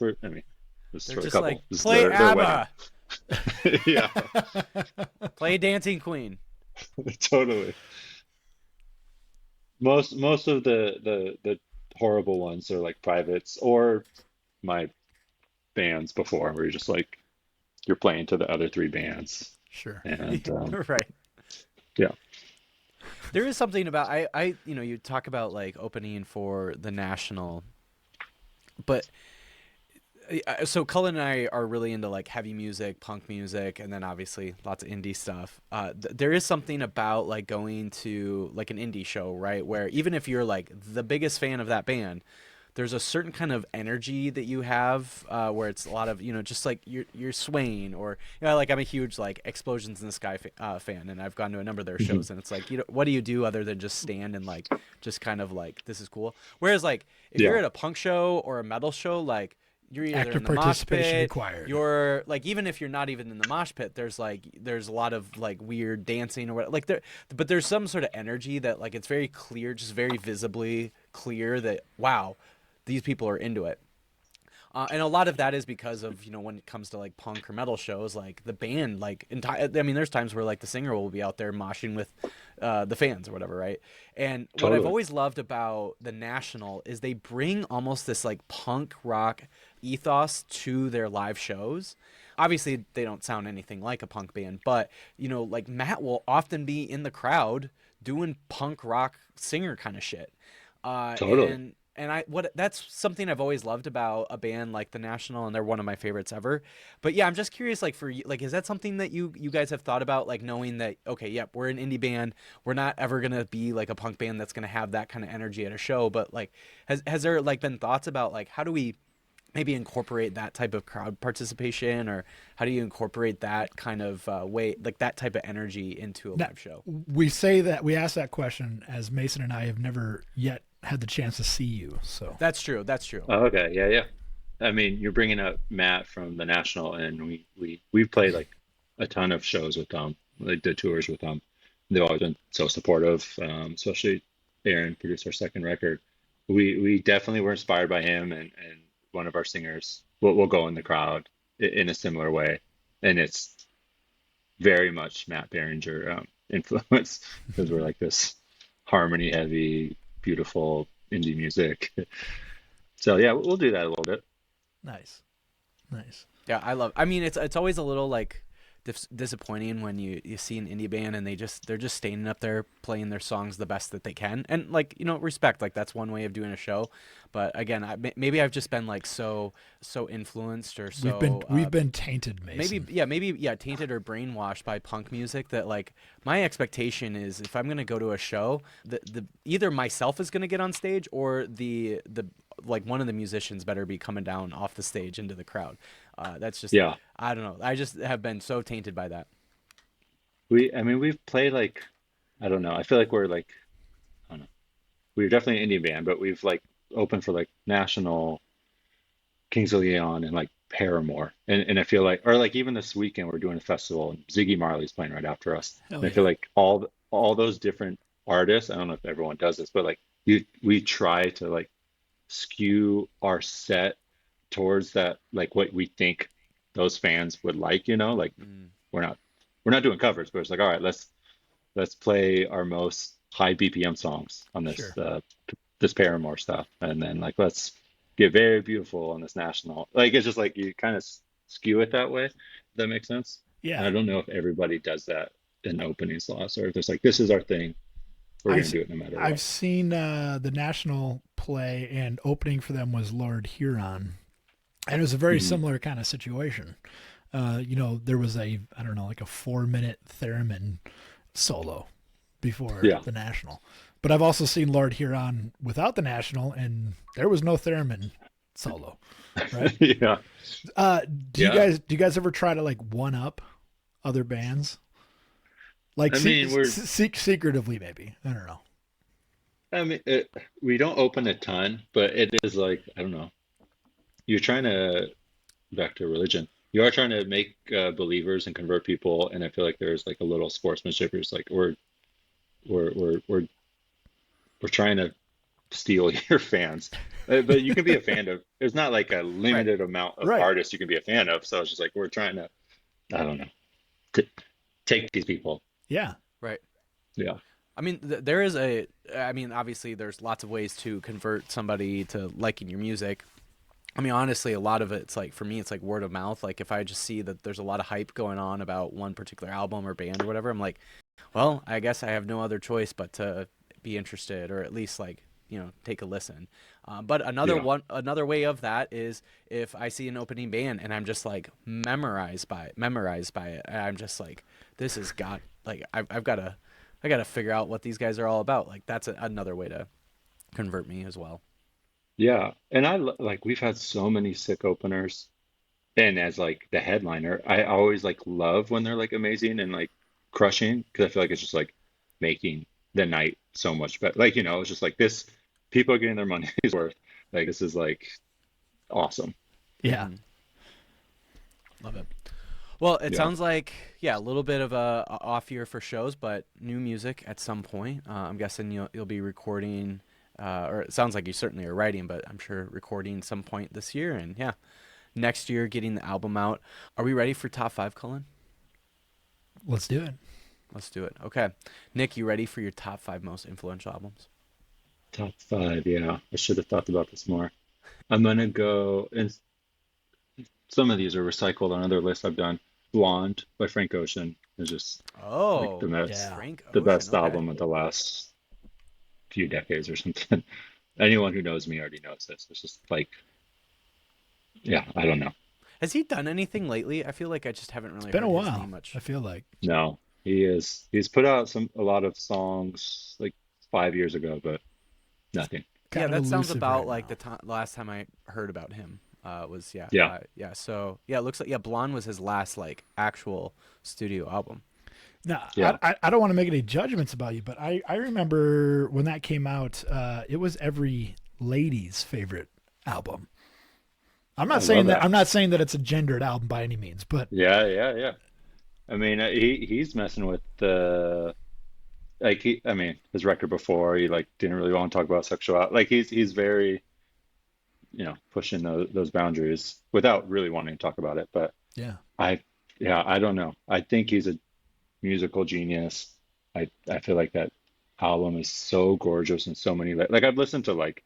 Speaker 1: They're
Speaker 2: for the
Speaker 1: just like
Speaker 2: couple. This is
Speaker 1: play
Speaker 2: their wedding.
Speaker 1: ABBA,
Speaker 2: Yeah,
Speaker 1: play Dancing Queen.
Speaker 2: totally. Most of the horrible ones are like privates or my bands before, where you're just like you're playing to the other three bands,
Speaker 3: Sure.
Speaker 2: and
Speaker 1: Right.
Speaker 2: yeah.
Speaker 1: There is something about you talk about like opening for the National, but so Cullen and I are really into like heavy music, punk music, and then obviously lots of indie stuff. There is something about like going to like an indie show, right? Where even if you're like the biggest fan of that band, there's a certain kind of energy that you have where it's a lot of just like you're swaying or like I'm a huge like Explosions in the Sky fan, and I've gone to a number of their
Speaker 2: Mhm.
Speaker 1: shows, and it's like what do you do other than just stand and like just kind of like this is cool. Whereas like if you're
Speaker 2: Yeah.
Speaker 1: at a punk show or a metal show, like you're either
Speaker 3: Active
Speaker 1: in the mosh
Speaker 3: participation
Speaker 1: pit,
Speaker 3: required.
Speaker 1: you're like, even if you're not even in the mosh pit, there's a lot of like weird dancing or what, like but there's some sort of energy that like it's very clear, just very visibly clear that wow, these people are into it. And a lot of that is because of, when it comes to like punk or metal shows, like the band, like I mean, there's times where like the singer will be out there moshing with the fans or whatever, right? And what I've
Speaker 2: Totally.
Speaker 1: always loved about the National is they bring almost this like punk rock ethos to their live shows. Obviously, they don't sound anything like a punk band, but like Matt will often be in the crowd doing punk rock singer kind of shit.
Speaker 2: Totally.
Speaker 1: And that's something I've always loved about a band like the National, and they're one of my favorites ever. But yeah, I'm just curious, like for you, like is that something that you guys have thought about, like knowing that okay, yep, we're an indie band, we're not ever gonna be like a punk band that's gonna have that kind of energy at a show, but like has there like been thoughts about like how do we maybe incorporate that type of crowd participation, or how do you incorporate that kind of way, like that type of energy into a
Speaker 3: Now,
Speaker 1: live show?
Speaker 3: we ask that question as Mason and I have never yet had the chance to see you. So
Speaker 1: That's true. That's true.
Speaker 2: Oh, okay. Yeah, yeah. I mean, you're bringing up Matt from the National, and we've played like a ton of shows with them, like the tours with them. They've always been so supportive, especially Aaron produced our second record. We definitely were inspired by him, and one of our singers will go in the crowd in a similar way, and it's very much Matt Berenger influence because we're like this harmony heavy, beautiful indie music. So yeah, we'll do that a little bit.
Speaker 3: nice, nice.
Speaker 1: Yeah, I mean, it's always a little like disappointing when you see an indie band and they're just standing up there playing their songs the best that they can, and like respect, like that's one way of doing a show. But again, maybe I've just been like so influenced or so
Speaker 3: We've been tainted, Mason.
Speaker 1: maybe tainted or brainwashed by punk music that like my expectation is if I'm gonna go to a show, the either myself is gonna get on stage or the like one of the musicians better be coming down off the stage into the crowd. That's just
Speaker 2: Yeah,
Speaker 1: I don't know. I just have been so tainted by that.
Speaker 2: I mean, we've played like, I don't know. I feel like we're like, I don't know. We're definitely an indie band, but we've like opened for like National, Kings of Leon, and like Paramore, and I feel like, or like even this weekend we're doing a festival and Ziggy Marley's playing right after us,
Speaker 3: Hell
Speaker 2: and I feel
Speaker 3: yeah.
Speaker 2: like all those different artists. I don't know if everyone does this, but like we try to like skew our set towards that, like what we think those fans would like, like
Speaker 1: Mm,
Speaker 2: we're not we're not doing covers, but it's like, all right, let's play our most high BPM songs on
Speaker 3: Sure.
Speaker 2: this Paramore stuff, and then like let's get very beautiful on this National. Like it's just like you kind of skew it that way. If that makes sense. And
Speaker 3: Yeah.
Speaker 2: I don't know if everybody does that in opening slots, or if there's like this is our thing, we're gonna
Speaker 3: I've
Speaker 2: do it no matter
Speaker 3: I've
Speaker 2: what.
Speaker 3: seen the National play, and opening for them was Lord Huron, and it was a very
Speaker 2: Mhm.
Speaker 3: similar kind of situation. There was I don't know, like a 4-minute theremin solo before
Speaker 2: Yeah.
Speaker 3: the National. But I've also seen Lord Huron without the National, and there was no theremin solo, right?
Speaker 2: Yeah. Yeah.
Speaker 3: Do you guys ever try to like one up other bands? Like
Speaker 2: I mean,
Speaker 3: secretively, maybe. I don't know.
Speaker 2: I mean, we don't open a ton, but it is like, I don't know. You're trying to, back to religion, you are trying to make believers and convert people. And I feel like there's like a little sportsmanship. It's like, we're, we're, we're, we're trying to steal your fans. But you can be a fan of, there's not like a
Speaker 1: right.
Speaker 2: limited amount of
Speaker 3: Right.
Speaker 2: artists you can be a fan of. So it's just like, we're trying to, I don't know, to take these people.
Speaker 3: Yeah.
Speaker 1: Right.
Speaker 2: Yeah.
Speaker 1: I mean, I mean, obviously, there's lots of ways to convert somebody to liking your music. I mean, honestly, a lot of it's like, for me, it's like word of mouth. Like, if I just see that there's a lot of hype going on about one particular album or band or whatever, I'm like, well, I guess I have no other choice but to be interested or at least like, take a listen. But
Speaker 2: Yeah.
Speaker 1: another way of that is if I see an opening band and I'm just like memorized by it. And I'm just like, this has got like, I got to figure out what these guys are all about. Like that's another way to convert me as well.
Speaker 2: Yeah. And like, we've had so many sick openers. And as like the headliner, I always like love when they're like amazing and like crushing because I feel like it's just like making the night so much better. Like, it's just like this, people are getting their money's worth. Like, this is like awesome.
Speaker 3: Yeah.
Speaker 1: Mhm. Love it. Well, it
Speaker 2: Yeah.
Speaker 1: sounds like, yeah, a little bit of a off year for shows, but new music at some point. I'm guessing you'll be recording, or it sounds like you certainly are writing, but I'm sure recording some point this year, and yeah, next year getting the album out. Are we ready for top five, Cullen?
Speaker 3: Let's do it.
Speaker 1: Let's do it. Okay, Nick, you ready for your top five most influential albums?
Speaker 2: Top five, yeah. I should have thought about this more. I'm gonna go, and some of these are recycled on other lists I've done. Blonde by Frank Ocean is just like
Speaker 1: Oh,
Speaker 3: Yeah.
Speaker 1: Frank
Speaker 2: the
Speaker 1: Ocean.
Speaker 2: best
Speaker 1: Okay.
Speaker 2: album of the last few decades or something. Anyone who knows me already knows this. It's just like, yeah, I don't know.
Speaker 1: Has he done anything lately? I feel like I just haven't
Speaker 3: It's
Speaker 1: really
Speaker 3: been a
Speaker 1: heard his name
Speaker 3: while,
Speaker 1: much.
Speaker 3: I feel like.
Speaker 2: No, he's put out a lot of songs like 5 years ago, but nothing.
Speaker 1: Yeah,
Speaker 3: Kind of
Speaker 1: that sounds
Speaker 3: elusive
Speaker 1: about
Speaker 3: right
Speaker 1: like
Speaker 3: now.
Speaker 1: the last time I heard about him. Was yeah,
Speaker 2: Yeah,
Speaker 1: yeah. So yeah, it looks like, yeah, Blonde was his last like actual studio album.
Speaker 3: Now,
Speaker 2: yeah.
Speaker 3: I don't want to make any judgments about you, but I remember when that came out, it was every lady's favorite album.
Speaker 2: I love that.
Speaker 3: I'm not saying that it's a gendered album by any means, but
Speaker 2: Yeah, yeah, yeah. I mean, he's messing with the like I mean, his record before he like didn't really want to talk about sexuality. Like he's very, pushing those boundaries without really wanting to talk about it. But
Speaker 3: yeah.
Speaker 2: I, yeah, I don't know. I think he's a musical genius. I feel like that album is so gorgeous and so many like I've listened to like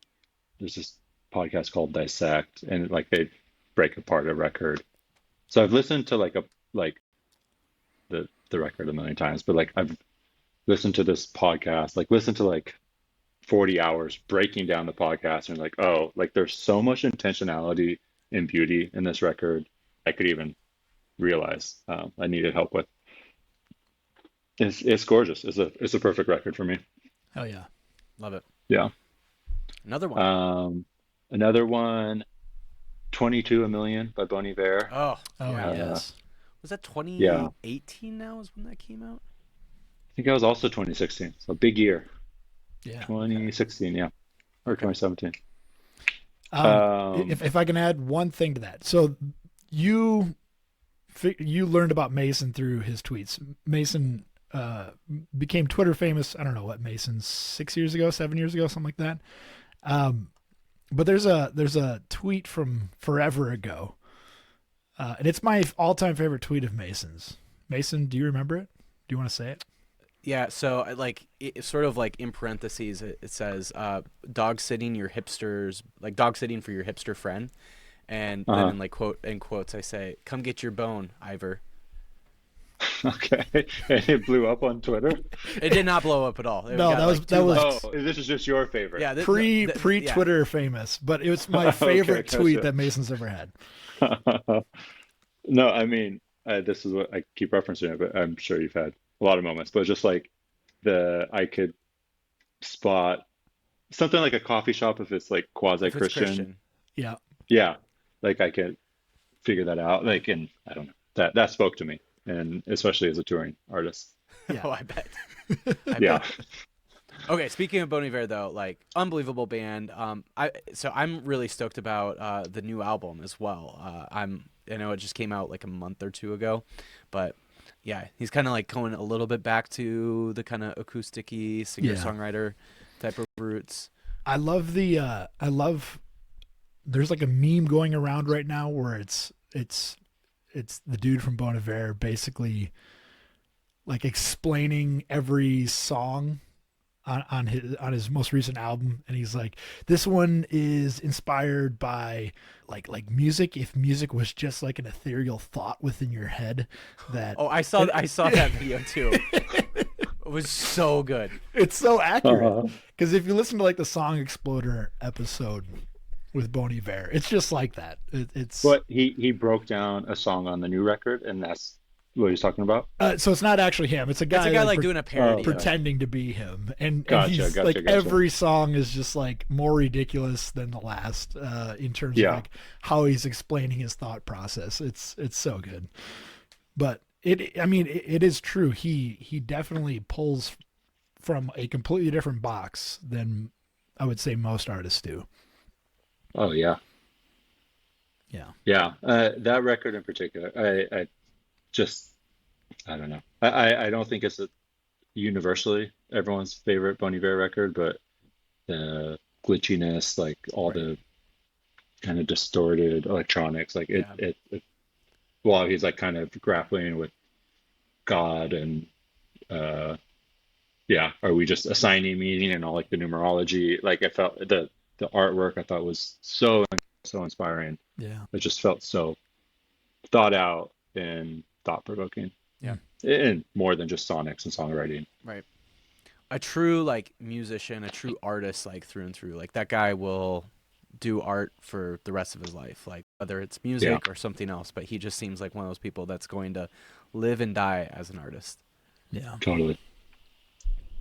Speaker 2: there's this podcast called Dissect and like they break apart a record. So I've listened to like the record a million times, but like I've listened to this podcast, like listen to like 40 hours breaking down the podcast and like, oh, like there's so much intentionality and beauty in this record I could even realize I needed help with. It's gorgeous. It's a perfect record for me.
Speaker 3: Hell yeah.
Speaker 1: Love it.
Speaker 2: Yeah.
Speaker 1: Another one.
Speaker 2: Another one, 22 a Million by Bon Iver.
Speaker 1: Oh,
Speaker 3: Oh
Speaker 1: yeah.
Speaker 3: yes.
Speaker 1: Was that
Speaker 2: Yeah,
Speaker 1: 2018 now is when that came out?
Speaker 2: I think that was also 2016. So big year.
Speaker 3: Yeah.
Speaker 1: Okay.
Speaker 2: 2016, yeah, or
Speaker 1: Okay.
Speaker 2: 2017.
Speaker 3: If I can add one thing to that, so you you learned about Mason through his tweets. Mason became Twitter famous. I don't know what Mason 6 years ago, 7 years ago, something like that. Um, but there's a tweet from forever ago, and it's my all-time favorite tweet of Mason's. Mason, do you remember it? Do you want to say it?
Speaker 1: Yeah, so like it sort of like in parentheses it says dog sitting your hipsters, like dog sitting for your hipster friend, and then
Speaker 2: Uh-huh.
Speaker 1: in like quotes I say, "Come get your bone, Ivor."
Speaker 2: Okay. And it blew up on Twitter.
Speaker 1: It did not blow up at all. It
Speaker 3: No,
Speaker 1: got
Speaker 3: that was
Speaker 1: like
Speaker 3: that
Speaker 1: two
Speaker 3: was
Speaker 1: likes.
Speaker 2: Oh, this is just your favorite.
Speaker 1: Yeah,
Speaker 3: pre
Speaker 1: yeah.
Speaker 3: Twitter famous, but it was my
Speaker 2: Okay,
Speaker 3: favorite tweet
Speaker 2: gotcha.
Speaker 3: that Mason's ever had.
Speaker 2: No, I mean, this is what I keep referencing it, but I'm sure you've had a lot of moments, but just like I could spot something like a coffee shop if it's like
Speaker 1: If it's
Speaker 2: quasi-Christian.
Speaker 1: Christian.
Speaker 3: Yeah,
Speaker 2: Yeah, like I could figure that out. Like, and I don't know, that spoke to me, and especially as a touring artist.
Speaker 3: yeah.
Speaker 1: Oh, I bet. I
Speaker 2: Yeah.
Speaker 1: bet. Okay, speaking of Bon Iver though, like unbelievable band. I'm really stoked about the new album as well. I know it just came out like a month or two ago, but yeah, he's kind of like going a little bit back to the kind of acousticy singer
Speaker 3: Yeah.
Speaker 1: songwriter type of roots.
Speaker 3: I love I love there's like a meme going around right now where it's the dude from Bon Iver basically like explaining every song on his most recent album, and he's like, this one is inspired by like music, if music was just like an ethereal thought within your head that
Speaker 1: Oh, I saw that video too. It was so good.
Speaker 3: it's so accurate
Speaker 2: Uh-huh.
Speaker 3: because if you listen to like the Song Exploder episode with Bon Iver, it's just like that. It's
Speaker 2: But he broke down a song on the new record, and that's what he's talking about.
Speaker 3: so it's not actually him. It's a guy,
Speaker 1: It's a guy like
Speaker 3: pre-
Speaker 1: doing a parody.
Speaker 2: okay.
Speaker 1: of it.
Speaker 3: pretending to be him, and
Speaker 2: Gotcha,
Speaker 3: he's
Speaker 2: gotcha,
Speaker 3: like
Speaker 2: gotcha.
Speaker 3: every song is just like more ridiculous than the last in terms of
Speaker 2: Yeah.
Speaker 3: like how he's explaining his thought process. It's so good, but it is true. He definitely pulls from a completely different box than I would say most artists do.
Speaker 2: Oh yeah. Yeah, that record in particular, I just, I don't know. I don't think it's universally everyone's favorite Bon Iver record, but the glitchiness, like all
Speaker 1: Right.
Speaker 2: the kind of distorted electronics, like
Speaker 1: Yeah.
Speaker 2: while he's like kind of grappling with God and uh, yeah, are we just assigning meaning and all like the numerology? Like I felt the artwork I thought was so inspiring.
Speaker 3: Yeah.
Speaker 2: It just felt so thought out and thought provoking,
Speaker 1: Yeah.
Speaker 2: and more than just sonics and songwriting.
Speaker 1: Right. A true like musician, a true artist, like through and through. Like that guy will do art for the rest of his life, like whether it's
Speaker 2: Yeah,
Speaker 1: music or something else. But he just seems like one of those people that's going to live and die as an artist.
Speaker 3: Yeah.
Speaker 2: totally.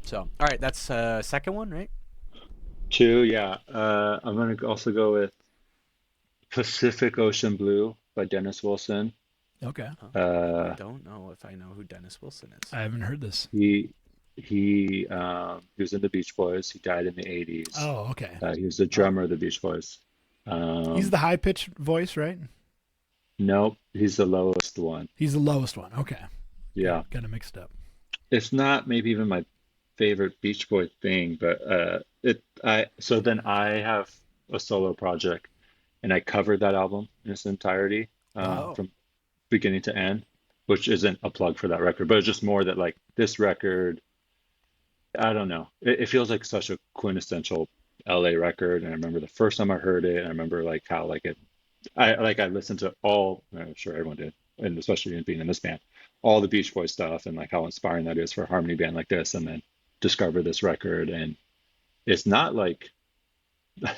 Speaker 1: So, all right, that's second one, right?
Speaker 2: Two, yeah. I'm gonna also go with Pacific Ocean Blue by Dennis Wilson.
Speaker 3: Okay.
Speaker 1: I
Speaker 2: Uh,
Speaker 1: don't know if I know who Dennis Wilson is.
Speaker 3: I haven't heard this.
Speaker 2: he was in the Beach Boys. He died in the 80s.
Speaker 3: Oh, okay.
Speaker 2: He was the
Speaker 1: Oh,
Speaker 2: drummer of the Beach Boys.
Speaker 3: He's
Speaker 2: Um,
Speaker 3: the high pitched voice, right?
Speaker 2: nope, he's the lowest one.
Speaker 3: He's the lowest one. Okay.
Speaker 2: Yeah,
Speaker 3: Got it mixed up.
Speaker 2: it's not maybe even my favorite Beach Boy thing, but so then I have a solo project, and I covered that album in its entirety,
Speaker 3: Wow.
Speaker 2: from beginning to end, which isn't a plug for that record, but it's just more that like this record, I don't know, it feels like such a quintessential LA record, and I remember the first time I heard it, and I remember like how like I listened to all, I'm sure everyone did, and especially being in this band, all the Beach Boys stuff, and like how inspiring that is for a harmony band like this, and then discover this record, and it's not like,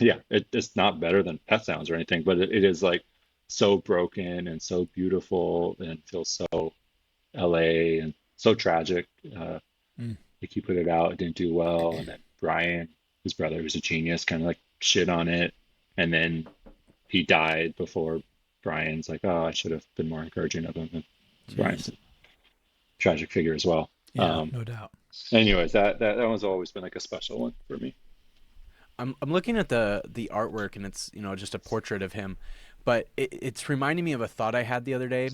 Speaker 2: yeah, it's not better than Pet Sounds or anything, but it is like so broken and so beautiful and feels so LA and so tragic.
Speaker 3: Mm.
Speaker 2: Like he put it out, it didn't do well, and then Brian, his brother, who's a genius, kind of like shit on it, and then he died before Brian's like, oh, I should have been more encouraging of him. And Brian's
Speaker 3: Jeez.
Speaker 2: a tragic figure as well.
Speaker 3: Yeah, no doubt.
Speaker 2: Anyways, that one's always been like a special one for me.
Speaker 1: I'm looking at the artwork, and it's just a portrait of him, but it's reminding me of a thought I had the other day.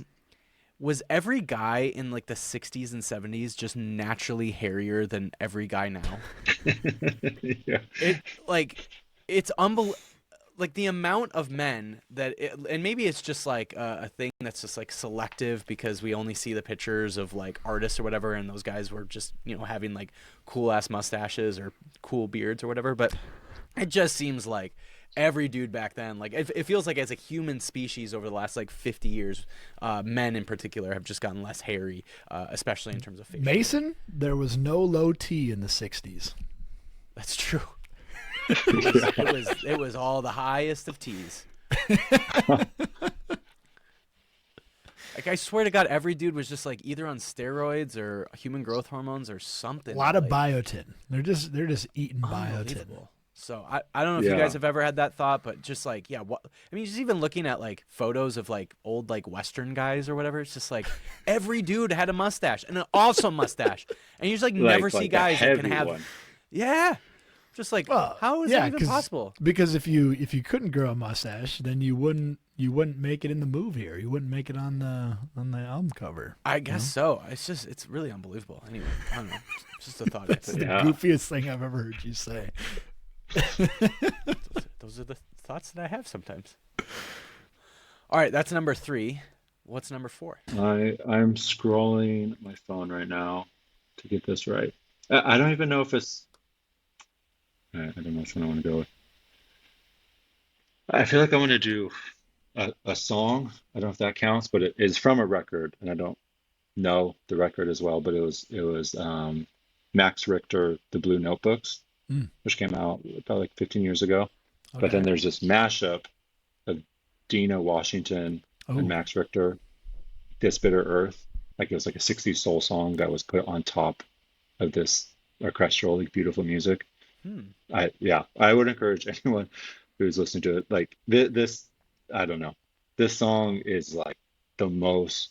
Speaker 1: Was every guy in like the 60s and 70s just naturally hairier than every guy now?
Speaker 2: Yeah.
Speaker 1: It like it's like the amount of men and maybe it's just like a thing that's just like selective because we only see the pictures of like artists or whatever, and those guys were just having like cool ass mustaches or cool beards or whatever. But it just seems like every dude back then, like it feels like as a human species over the last like 50 years, men in particular have just gotten less hairy, especially in terms of facial hair.
Speaker 3: Mason, there was no low T in the 60s.
Speaker 1: That's true. It was all the highest of T's. Like I swear to God, every dude was just like either on steroids or human growth hormones or something.
Speaker 3: A lot of
Speaker 1: like,
Speaker 3: biotin. They're just eating biotin.
Speaker 1: unbelievable. So I don't know if you
Speaker 2: Yeah.
Speaker 1: guys have ever had that thought, but just like what I mean, just even looking at like photos of like old like Western guys or whatever, it's just like every dude had a mustache and an awesome mustache, and you just like never see
Speaker 2: like a
Speaker 1: guys that can
Speaker 2: heavy
Speaker 1: have.
Speaker 2: one.
Speaker 1: Yeah, just like
Speaker 3: Well,
Speaker 1: how is
Speaker 3: yeah,
Speaker 1: that even possible?
Speaker 3: Because if you couldn't grow a mustache, then you wouldn't make it in the movie, or you wouldn't make it on the album cover.
Speaker 1: I guess so. It's really unbelievable. Anyway, I don't know. It's just a thought. I
Speaker 3: It's
Speaker 1: put.
Speaker 3: the
Speaker 2: Yeah.
Speaker 3: goofiest thing I've ever heard you say.
Speaker 1: Those are the thoughts that I have sometimes. All right, that's number 3. What's number 4?
Speaker 2: I'm scrolling my phone right now to get this right. I don't even know if it's. I don't know which one I want to go with. I feel like I want to do a song. I don't know if that counts, but it is from a record, and I don't know the record as well. But it was Max Richter, The Blue Notebooks,
Speaker 3: Mm.
Speaker 2: which came out about like 15 years ago. But
Speaker 3: Okay.
Speaker 2: then there's this mashup of Dina Washington and
Speaker 3: Oh,
Speaker 2: Max Richter, This Bitter Earth. Like it was like a 60s soul song that was put on top of this orchestral, like beautiful music.
Speaker 1: Hmm.
Speaker 2: I would encourage anyone who's listening to it, like this, I don't know. This song is like the most,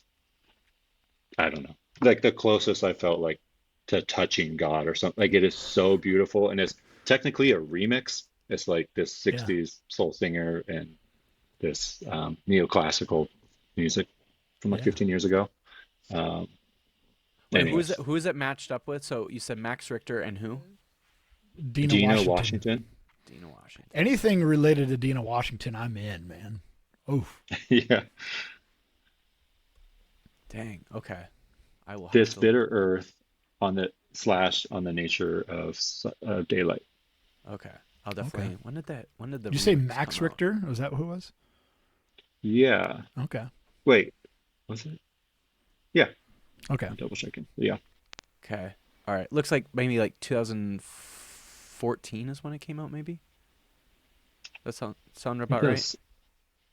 Speaker 2: I don't know, like the closest I felt like to touching God or something. Like it is so beautiful, and it's technically a remix. It's like this
Speaker 3: yeah.
Speaker 2: 60s soul singer and this neoclassical music from like
Speaker 3: Yeah.
Speaker 2: 15 years ago.
Speaker 1: Wait,
Speaker 2: Anyways,
Speaker 1: who is it matched up with? So you said Max Richter and who?
Speaker 3: Dina
Speaker 2: Dina
Speaker 3: Washington.
Speaker 2: Washington.
Speaker 1: Dina Washington.
Speaker 3: Anything related to Dina Washington, I'm in, man. Oof.
Speaker 2: Yeah.
Speaker 1: Dang. Okay. I will have
Speaker 2: This
Speaker 1: to.
Speaker 2: bitter earth on the on the nature of daylight.
Speaker 1: Okay. I'll definitely. When did the
Speaker 3: Did you say
Speaker 1: remix
Speaker 3: Max
Speaker 1: come out?
Speaker 3: Richter? Was that who it was?
Speaker 2: Yeah.
Speaker 3: Okay.
Speaker 2: Wait, was it? Yeah,
Speaker 3: Okay.
Speaker 2: I'm double checking. Yeah.
Speaker 1: Okay. All right. Looks like maybe like 2014 is when it came out. Maybe. That sound
Speaker 2: I
Speaker 1: about
Speaker 2: think it
Speaker 1: right?
Speaker 2: was,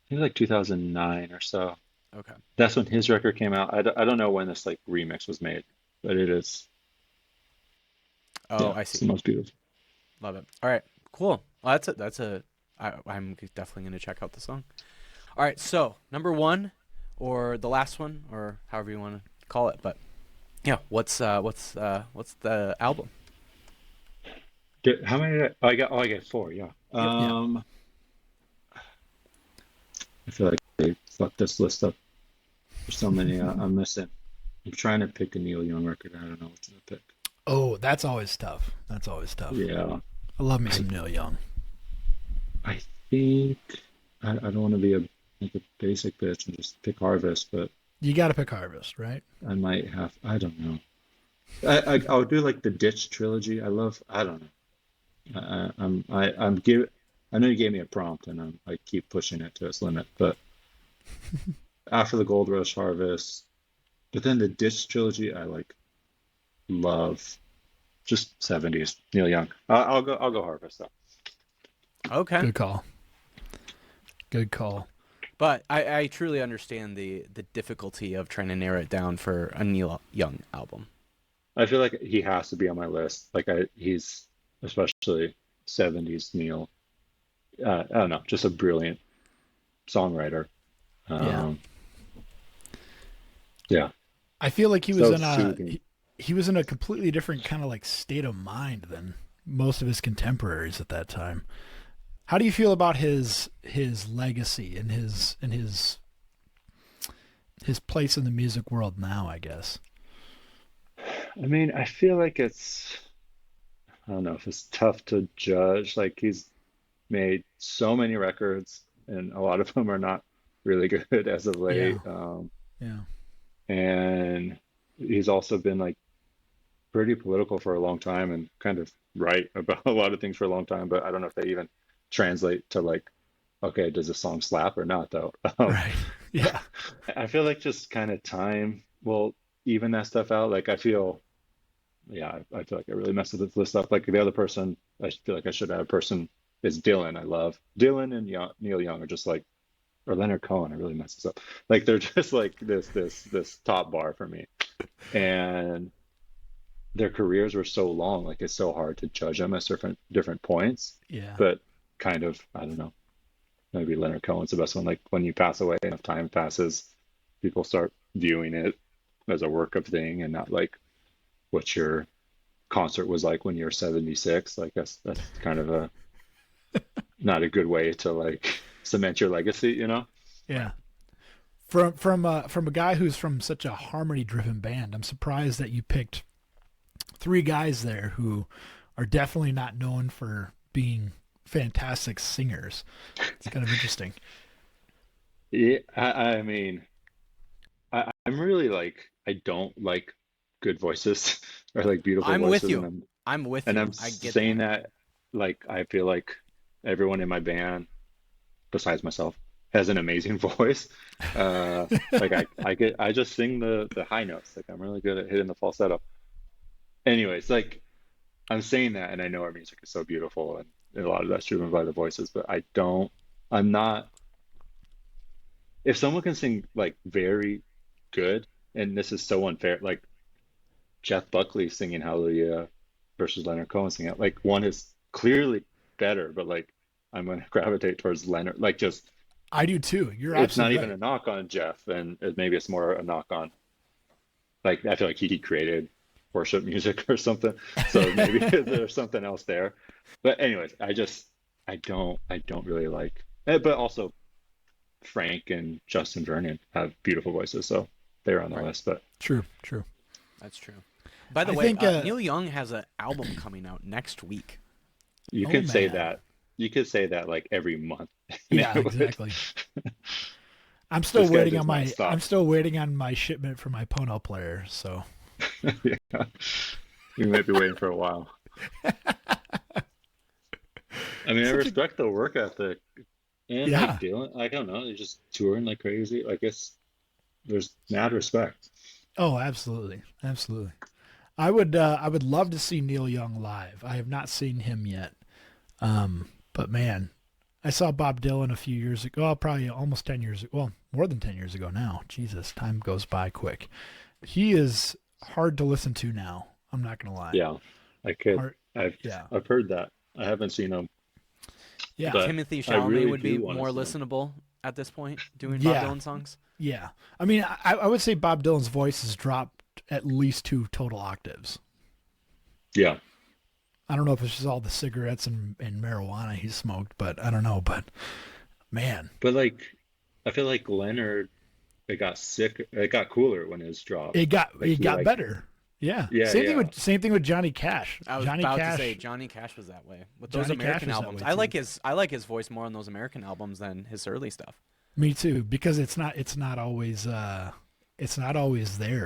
Speaker 2: I think like 2009 or so.
Speaker 1: Okay.
Speaker 2: That's when his record came out. I don't know when this like remix was made, but it is,
Speaker 1: Oh,
Speaker 2: yeah,
Speaker 1: I
Speaker 2: it's
Speaker 1: see.
Speaker 2: the most beautiful.
Speaker 1: Love it. All right. Cool. Well, I'm definitely gonna check out the song. All right. So number one, or the last one, or however you want to call it, but yeah. What's the album?
Speaker 2: How many did I got four, yeah.
Speaker 1: Yep.
Speaker 3: Yeah.
Speaker 2: I feel like they fucked this list up. There's so many I'm missing. I'm trying to pick a Neil Young record. I don't know what to pick.
Speaker 3: Oh, that's always tough. That's always tough.
Speaker 2: Yeah.
Speaker 3: I love me
Speaker 2: I
Speaker 3: some Neil Young.
Speaker 2: I think I don't want to be like a basic bitch and just pick Harvest, but
Speaker 3: You got to pick Harvest, right?
Speaker 2: I might have. I don't know. I'll do like the Ditch trilogy. I don't know. I'm give. I know you gave me a prompt, and I keep pushing it to its limit. But after the Gold Rush, Harvest, but then the Ditch trilogy, I like love. Just 70s Neil Young. I'll go Harvest though.
Speaker 1: Okay.
Speaker 3: Good call. Good call.
Speaker 1: But I truly understand the difficulty of trying to narrow it down for a Neil Young album.
Speaker 2: I feel like he has to be on my list. He's especially 70s Neil. I don't know, just a brilliant songwriter.
Speaker 3: Yeah.
Speaker 2: Yeah,
Speaker 3: I feel like he was
Speaker 2: so
Speaker 3: in a
Speaker 2: soothing.
Speaker 3: he was in a completely different kind of like state of mind than most of his contemporaries at that time. How do you feel about his legacy and his place in the music world now, I guess?
Speaker 2: I mean, I feel like I don't know if it's tough to judge. Like he's made so many records, and a lot of them are not really good as of
Speaker 3: Yeah.
Speaker 2: late.
Speaker 3: Yeah.
Speaker 2: And he's also been like pretty political for a long time and kind of right about a lot of things for a long time, but I don't know if they even translate to like, okay, does the song slap or not though?
Speaker 3: Right. Yeah.
Speaker 2: I feel like just kind of time will even that stuff out. Like yeah, I feel like I really messed this list up. Like the other person, I feel like I should have a person is Dylan. I love Dylan and Neil Young are just like, or Leonard Cohen. I really messed this up. Like they're just like this top bar for me, and their careers were so long. Like it's so hard to judge them at different points.
Speaker 3: Yeah.
Speaker 2: But kind of, I don't know. Maybe Leonard Cohen's the best one. Like when you pass away, enough time passes, people start viewing it as a work of thing and not like what your concert was like when you're 76. Like that's kind of a not a good way to like cement your legacy, you know?
Speaker 3: Yeah. From a guy who's from such a harmony driven band, I'm surprised that you picked three guys there who are definitely not known for being fantastic singers. It's kind of interesting.
Speaker 2: Yeah, I mean, I'm really like I don't like good voices or like beautiful
Speaker 1: I'm with
Speaker 2: voices,
Speaker 1: you. I'm with
Speaker 2: and
Speaker 1: you.
Speaker 2: I'm
Speaker 1: I get
Speaker 2: saying
Speaker 1: that.
Speaker 2: that like I feel like everyone in my band, besides myself, has an amazing voice. Like I just sing the high notes. Like I'm really good at hitting the falsetto. Anyways, like I'm saying that, and I know our music is so beautiful, and a lot of that's driven by the voices, but I'm not. If someone can sing like very good, and this is so unfair, like Jeff Buckley singing Hallelujah versus Leonard Cohen singing it, like one is clearly better, but like I'm going to gravitate towards Leonard. Like just
Speaker 3: I do too. You're
Speaker 2: it's not
Speaker 3: absolutely
Speaker 2: even
Speaker 3: right.
Speaker 2: a knock on Jeff, and maybe it's more a knock on like I feel like he created worship music or something, so maybe there's something else there. But anyways, I don't really like, but also Frank and Justin Vernon have beautiful voices, so they're on the
Speaker 1: Right.
Speaker 2: list. But
Speaker 3: True.
Speaker 1: That's true. By the
Speaker 3: I
Speaker 1: way,
Speaker 3: think
Speaker 1: Neil Young has an album coming out next week.
Speaker 2: you
Speaker 3: oh
Speaker 2: can say
Speaker 3: man.
Speaker 2: that. You could say that like every month. and
Speaker 3: Yeah,
Speaker 2: it would.
Speaker 3: exactly. I'm still
Speaker 2: This guy
Speaker 3: waiting
Speaker 2: does
Speaker 3: on
Speaker 2: not
Speaker 3: my
Speaker 2: stop.
Speaker 3: I'm still waiting on my shipment for my Pono player. So
Speaker 2: Yeah. We might be waiting for a while. I mean, I
Speaker 3: such a
Speaker 2: respect the work ethic and like
Speaker 3: yeah.
Speaker 2: Dylan. I don't know, they're just touring like crazy. I guess there's mad respect.
Speaker 3: Oh, absolutely. Absolutely. I would love to see Neil Young live. I have not seen him yet. But man, I saw Bob Dylan a few years ago. Well, probably almost 10 years ago. Well, more than 10 years ago now. Jesus, time goes by quick. He is hard to listen to now. I'm not going to lie.
Speaker 2: Yeah, I could.
Speaker 3: Hard,
Speaker 2: I've
Speaker 3: yeah.
Speaker 2: I've heard that. I haven't seen him,
Speaker 3: Yeah.
Speaker 2: but
Speaker 1: Timothy
Speaker 2: I
Speaker 1: Chalamet
Speaker 2: really
Speaker 1: would be
Speaker 2: do want to
Speaker 1: more
Speaker 2: see him.
Speaker 1: listenable at this point doing Bob
Speaker 3: Yeah.
Speaker 1: Dylan songs.
Speaker 3: Yeah. I mean, I would say Bob Dylan's voice has dropped at least 2 total octaves.
Speaker 2: Yeah,
Speaker 3: I don't know if it's just all the cigarettes and marijuana he smoked, but I don't know. But man,
Speaker 2: but like I feel like Leonard, it got sick. It got cooler when his dropped.
Speaker 3: it got
Speaker 2: Like he like
Speaker 3: better. Yeah.
Speaker 2: yeah yeah.
Speaker 3: Same thing with Johnny Cash.
Speaker 1: I was
Speaker 3: Johnny
Speaker 1: about
Speaker 3: Cash.
Speaker 1: to say Johnny Cash was that way with those
Speaker 3: Johnny Cash
Speaker 1: American
Speaker 3: was that
Speaker 1: albums.
Speaker 3: way
Speaker 1: I like his voice more on those American albums than his early stuff.
Speaker 3: Me too, because it's not always there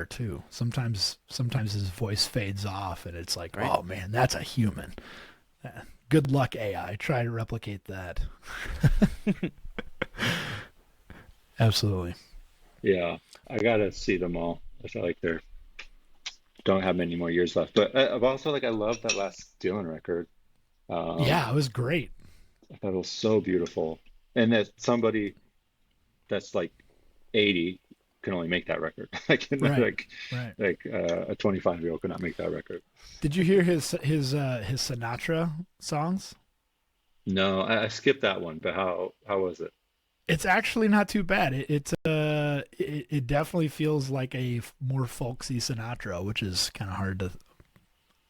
Speaker 3: too. Sometimes his voice fades off, and it's like,
Speaker 1: Right.
Speaker 3: oh man, that's a human. Good luck, AI. Try to replicate that. Absolutely.
Speaker 2: Yeah, I gotta see them all. I feel like they're don't have many more years left. But I've also like I love that last Dylan record.
Speaker 3: Yeah,
Speaker 2: Um,
Speaker 3: it was great.
Speaker 2: I thought it was so beautiful, and that somebody that's like 80 can only make that record. Like
Speaker 3: Right.
Speaker 2: like
Speaker 3: Right.
Speaker 2: a 25-year-old could not make that record.
Speaker 3: Did you hear his Sinatra songs?
Speaker 2: No, I skipped that one. But how was it?
Speaker 3: It's actually not too bad. It definitely feels like a more folksy Sinatra, which is kind of hard to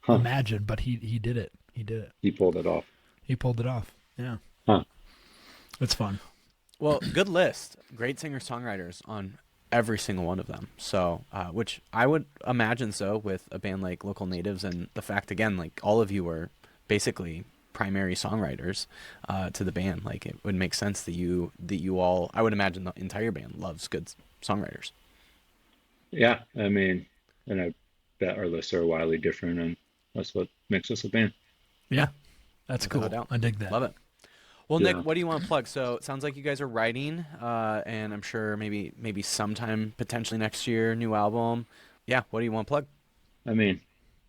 Speaker 2: Huh?
Speaker 3: imagine, but he did it. He did it.
Speaker 2: He pulled it off.
Speaker 3: He pulled it off. Yeah.
Speaker 2: Huh?
Speaker 3: It's fun.
Speaker 1: Well, good list. Great singer-songwriters on every single one of them. So, which I would imagine so with a band like Local Natives, and the fact again, like all of you were basically primary songwriters to the band. Like it would make sense that you all. I would imagine the entire band loves good songwriters.
Speaker 2: Yeah, I mean, and I bet our lists are wildly different, and that's what makes us a band.
Speaker 3: Yeah. That's
Speaker 1: Without a
Speaker 3: cool.
Speaker 1: doubt.
Speaker 3: I dig that.
Speaker 1: Love it. Well,
Speaker 2: Yeah.
Speaker 1: Nick, what do you want to plug? So it sounds like you guys are writing, and I'm sure maybe sometime potentially next year, new album. Yeah, what do you want to plug?
Speaker 2: I mean,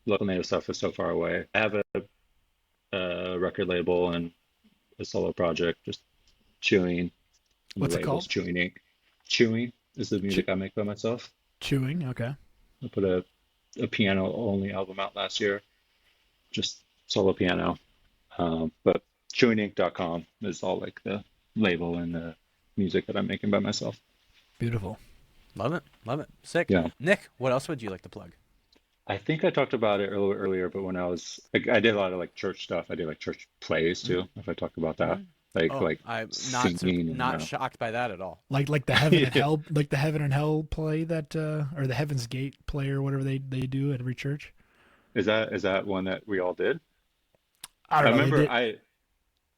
Speaker 2: local native stuff is so far away. I have a record label and a solo project, just chewing. And
Speaker 3: What's
Speaker 2: the
Speaker 3: it
Speaker 2: label's
Speaker 3: called?
Speaker 2: Chewing Inc. Chewing is the music I make by myself.
Speaker 3: Chewing. Okay.
Speaker 2: I put a piano only album out last year, just solo piano. But chewinginc.com is all like the label and the music that I'm making by myself.
Speaker 3: Beautiful.
Speaker 1: Love it, love it, sick.
Speaker 2: Yeah.
Speaker 1: Nick, what else would you like to plug?
Speaker 2: I think I talked about it a little bit earlier, but when I did a lot of like church stuff. I did like church plays too, if I talk about that.
Speaker 1: Oh,
Speaker 2: Like
Speaker 1: I'm
Speaker 2: singing and
Speaker 1: not shocked by that at all.
Speaker 3: Like the heaven and hell, like the heaven and hell play that, or the Heaven's Gate play or whatever they do at every church.
Speaker 2: Is that one that we all did?
Speaker 3: I
Speaker 2: I
Speaker 3: don't know. They
Speaker 2: remember
Speaker 3: did,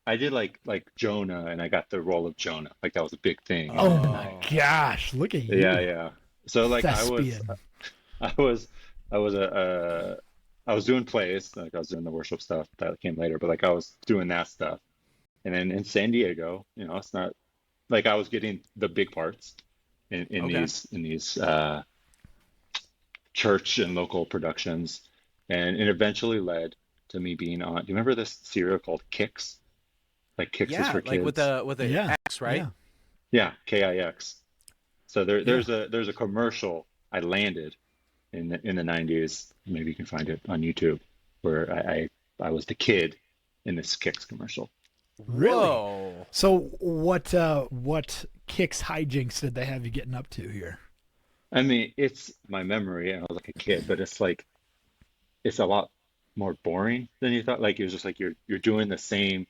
Speaker 2: I did like Jonah, and I got the role of Jonah. Like that was a big thing.
Speaker 3: oh my gosh! Look at you.
Speaker 2: Yeah. So like
Speaker 3: Thespian.
Speaker 2: I was I was doing plays, like I was doing the worship stuff that came later, but like I was doing that stuff. And then in San Diego, it's not like I was getting the big parts in
Speaker 1: Okay.
Speaker 2: these church and local productions, and it eventually led to me being on. Do you remember this serial called Kicks? Like Kicks is
Speaker 1: Yeah,
Speaker 2: for
Speaker 1: like with
Speaker 2: kids.
Speaker 1: the
Speaker 3: Yeah.
Speaker 1: X, right?
Speaker 3: Yeah.
Speaker 2: Yeah, KIX. So there's a commercial I landed in the 90s. Maybe you can find it on YouTube, where I was the kid in this Kicks commercial.
Speaker 3: Really?
Speaker 1: Whoa.
Speaker 3: So what kicks hijinks did they have you getting up to here?
Speaker 2: I mean, it's my memory. I was like a kid, but it's a lot more boring than you thought. Like it was just like you're doing the same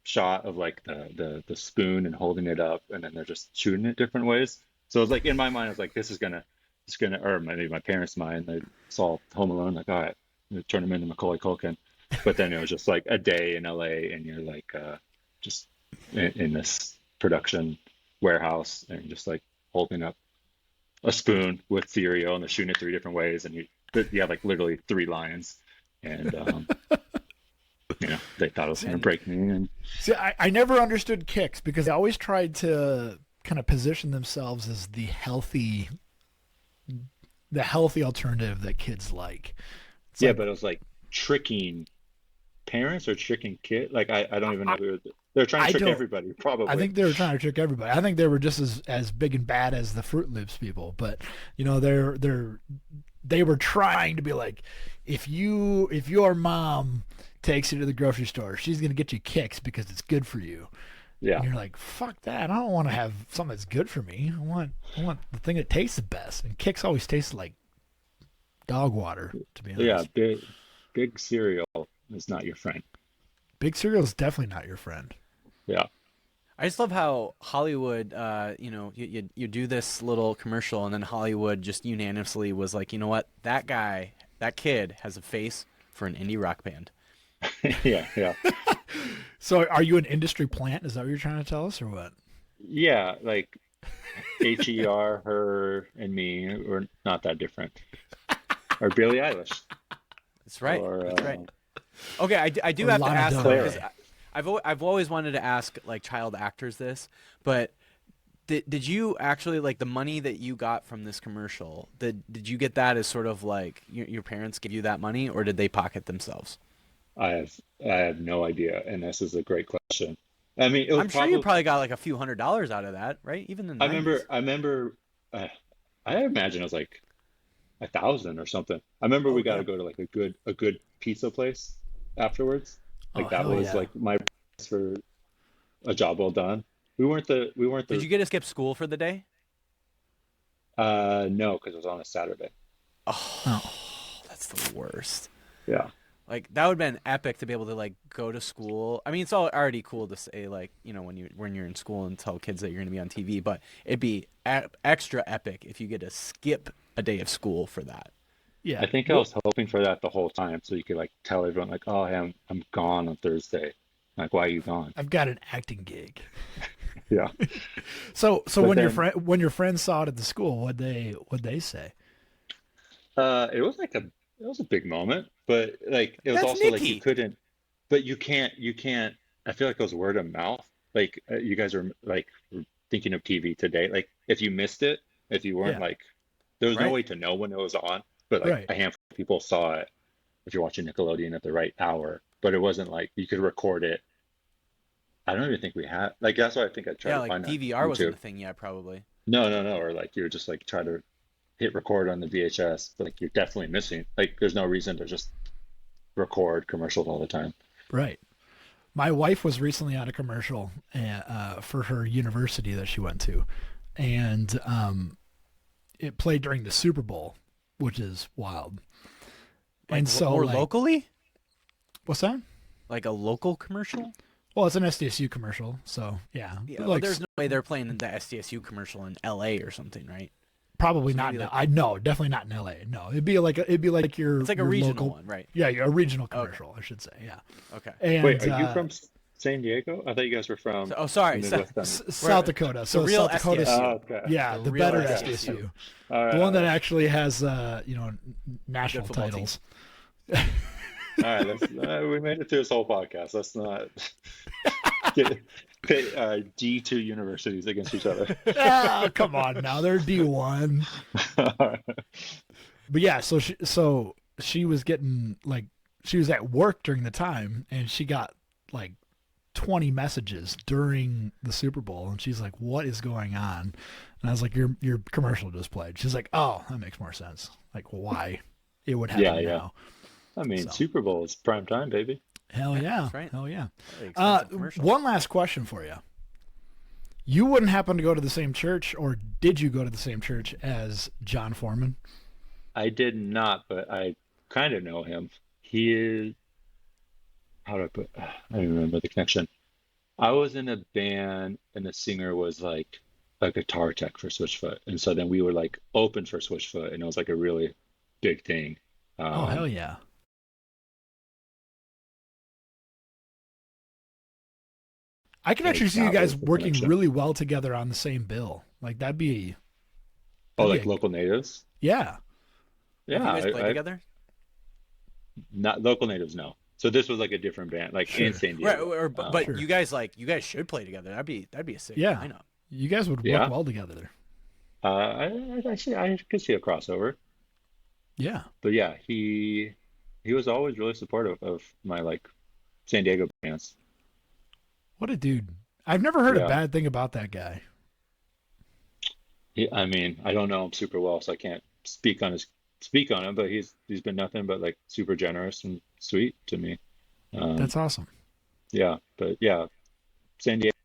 Speaker 2: shot of like the spoon and holding it up, and then they're just shooting it different ways. So it's like in my mind, I was like, this is gonna, or maybe my parents' mind, they saw Home Alone, like, all right, turn him into Macaulay Culkin. But then it was just like a day in LA, and you're like just in this production warehouse, and just like holding up a spoon with cereal, and they're shooting it three different ways, and you have like literally three lines, and they thought it was gonna break me. And
Speaker 3: See, I never understood kicks because they always tried to kind of position themselves as the healthy alternative that kids like. It's
Speaker 2: yeah,
Speaker 3: like,
Speaker 2: but it was like tricking parents or tricking kids. Like I don't even know who they're trying to trick everybody. Probably.
Speaker 3: I think they were trying to trick everybody. I think they were just as big and bad as the Fruit Loops people, but they were trying to be like, if your mom takes you to the grocery store, she's gonna get you kicks because it's good for you.
Speaker 2: Yeah.
Speaker 3: And you're like, fuck that. I don't want to have something that's good for me. I want the thing that tastes the best. And kicks always taste like dog water, to be honest.
Speaker 2: Yeah, big cereal is not your friend.
Speaker 3: Big cereal is definitely not your friend.
Speaker 2: Yeah.
Speaker 1: I just love how Hollywood, you do this little commercial, and then Hollywood just unanimously was like, you know what, that kid has a face for an indie rock band.
Speaker 2: Yeah.
Speaker 3: So are you an industry plant? Is that what you're trying to tell us, or what?
Speaker 2: Yeah, like HER, her, and me were not that different. Or Billie Eilish.
Speaker 1: That's right.
Speaker 2: Or,
Speaker 1: That's right. Okay, I do have to
Speaker 3: Lana
Speaker 1: ask
Speaker 3: Del
Speaker 1: though,
Speaker 3: Rey.
Speaker 1: because I've always wanted to ask like child actors this, but did you actually, like, the money that you got from this commercial? Did you get that as sort of like your parents gave you that money, or did they pocket themselves?
Speaker 2: I have no idea, and this is a great question. I mean, it was
Speaker 1: I'm sure you probably got like a few $100s out of that, right? Even in the 90s.
Speaker 2: I remember. I imagine it was like 1,000 or something. I remember we got to go to like a good pizza place afterwards. Like that was like my price for a job well done. We weren't the.
Speaker 1: Did you get to skip school for the day?
Speaker 2: No, because it was on a Saturday.
Speaker 1: Oh, that's the worst.
Speaker 2: Yeah.
Speaker 1: Like that would have been epic to be able to like go to school. I mean, it's already cool to say, like, when you're in school and tell kids that you're going to be on TV, but it'd be extra epic if you get to skip a day of school for that.
Speaker 3: Yeah.
Speaker 2: I think I was hoping for that the whole time, so you could like tell everyone like, "Oh, hey, I'm gone on Thursday." Like, why are you gone?
Speaker 3: I've got an acting gig.
Speaker 2: Yeah.
Speaker 3: So when your friends saw it at the school, what'd they say?
Speaker 2: It was a big moment, but like it was
Speaker 1: That's
Speaker 2: also
Speaker 1: Nikki.
Speaker 2: like you couldn't, but you can't. I feel like it was word of mouth. Like you guys are like thinking of TV today. Like if you missed it, if you weren't like, there was no way to know when it was on, but like a handful of people saw it if you're watching Nickelodeon at the right hour. But it wasn't like you could record it. I don't even think we had, like, that's why I think I tried to find
Speaker 1: DVR
Speaker 2: on
Speaker 1: wasn't
Speaker 2: YouTube.
Speaker 1: a thing yet, probably.
Speaker 2: No, or like you were just like try to hit record on the VHS, but like you're definitely missing. Like there's no reason to just record commercials all the time.
Speaker 3: Right. My wife was recently on a commercial for her university that she went to, and it played during the Super Bowl, which is wild.
Speaker 1: Like,
Speaker 3: and so,
Speaker 1: more
Speaker 3: like,
Speaker 1: locally?
Speaker 3: What's that?
Speaker 1: Like a local commercial?
Speaker 3: Well, it's an SDSU commercial, so yeah.
Speaker 1: Yeah,
Speaker 3: Like,
Speaker 1: there's no way they're playing the SDSU commercial in LA or something, right?
Speaker 3: probably
Speaker 1: so
Speaker 3: not.
Speaker 1: maybe
Speaker 3: I know, definitely not in LA. No, it'd be like your.
Speaker 1: It's like a
Speaker 3: your
Speaker 1: regional
Speaker 3: local,
Speaker 1: one, right?
Speaker 3: Yeah, a regional commercial, I should say. Yeah.
Speaker 1: Okay.
Speaker 3: And,
Speaker 2: Wait, are you from San Diego? I thought you guys were from.
Speaker 1: Sorry,
Speaker 3: South Dakota. So
Speaker 1: real
Speaker 3: South Dakota.
Speaker 1: SDSU.
Speaker 2: Oh, okay.
Speaker 3: Yeah, the
Speaker 1: real
Speaker 3: better
Speaker 1: SDSU.
Speaker 3: SDSU. The one that actually has national
Speaker 1: football
Speaker 3: titles.
Speaker 2: All right, we made it through this whole podcast. Let's not pit D2 universities against each other.
Speaker 3: Come on now, they're D1. But yeah, so she was getting, like, she was at work during the time, and she got like 20 messages during the Super Bowl, and she's like, "What is going on?" And I was like, "Your commercial just played." She's like, "Oh, that makes more sense. Like, why it would happen now."
Speaker 2: I mean, Super Bowl is prime time, baby.
Speaker 3: Hell yeah.
Speaker 1: That's right.
Speaker 3: Hell yeah.
Speaker 1: Really
Speaker 3: One last question for you. You wouldn't happen to go to the same church, or did you go to the same church as John Foreman?
Speaker 2: I did not, but I kind of know him. He is, how do I put, I don't remember the connection. I was in a band and the singer was like a guitar tech for Switchfoot. And so then we were like open for Switchfoot and it was like a really big thing.
Speaker 3: Oh, hell
Speaker 2: Um,
Speaker 3: yeah. I can actually
Speaker 2: like
Speaker 3: see you
Speaker 2: that
Speaker 3: guys
Speaker 2: was the
Speaker 3: working
Speaker 2: connection.
Speaker 3: really well together on the same bill. Like
Speaker 2: Oh,
Speaker 3: that'd be
Speaker 2: like
Speaker 3: a
Speaker 2: local natives?
Speaker 3: yeah.
Speaker 1: Have
Speaker 2: Yeah,
Speaker 1: you guys played
Speaker 2: I
Speaker 1: together?
Speaker 2: not local natives, no. So this was like a different band, like in
Speaker 3: Sure.
Speaker 2: San
Speaker 1: Right,
Speaker 2: Diego.
Speaker 1: or, but
Speaker 3: Sure.
Speaker 1: you guys should play together. That'd be a sick
Speaker 3: Yeah.
Speaker 1: lineup.
Speaker 3: You guys would work
Speaker 2: Yeah,
Speaker 3: well together.
Speaker 2: I could see a crossover.
Speaker 3: Yeah.
Speaker 2: But yeah, he was always really supportive of my like San Diego bands.
Speaker 3: What a dude. I've never heard a
Speaker 2: Yeah.
Speaker 3: bad thing about that guy.
Speaker 2: I mean, I don't know him super well, so I can't speak on him, but he's been nothing but like super generous and sweet to me. Um,
Speaker 3: That's awesome.
Speaker 2: yeah, but yeah, San Diego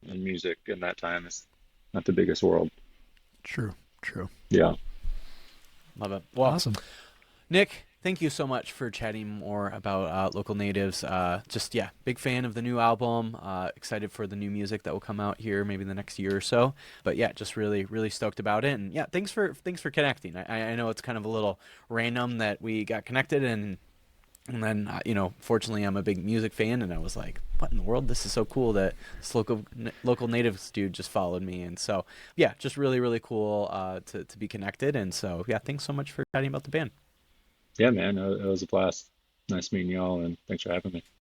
Speaker 2: and music in that time is not the biggest world.
Speaker 3: True. True.
Speaker 2: Yeah.
Speaker 1: Love it. Well,
Speaker 3: Awesome.
Speaker 1: Nick, thank you so much for chatting more about local natives. Just yeah, big fan of the new album. Excited for the new music that will come out here maybe the next year or so. But yeah, just really really stoked about it. And yeah, thanks for connecting. I know it's kind of a little random that we got connected and then fortunately I'm a big music fan and I was like, what in the world? This is so cool that this local natives dude just followed me. And so yeah, just really really cool to be connected. And so yeah, thanks so much for chatting about the band.
Speaker 2: Yeah, man, it was a blast. Nice meeting y'all, and thanks for having me.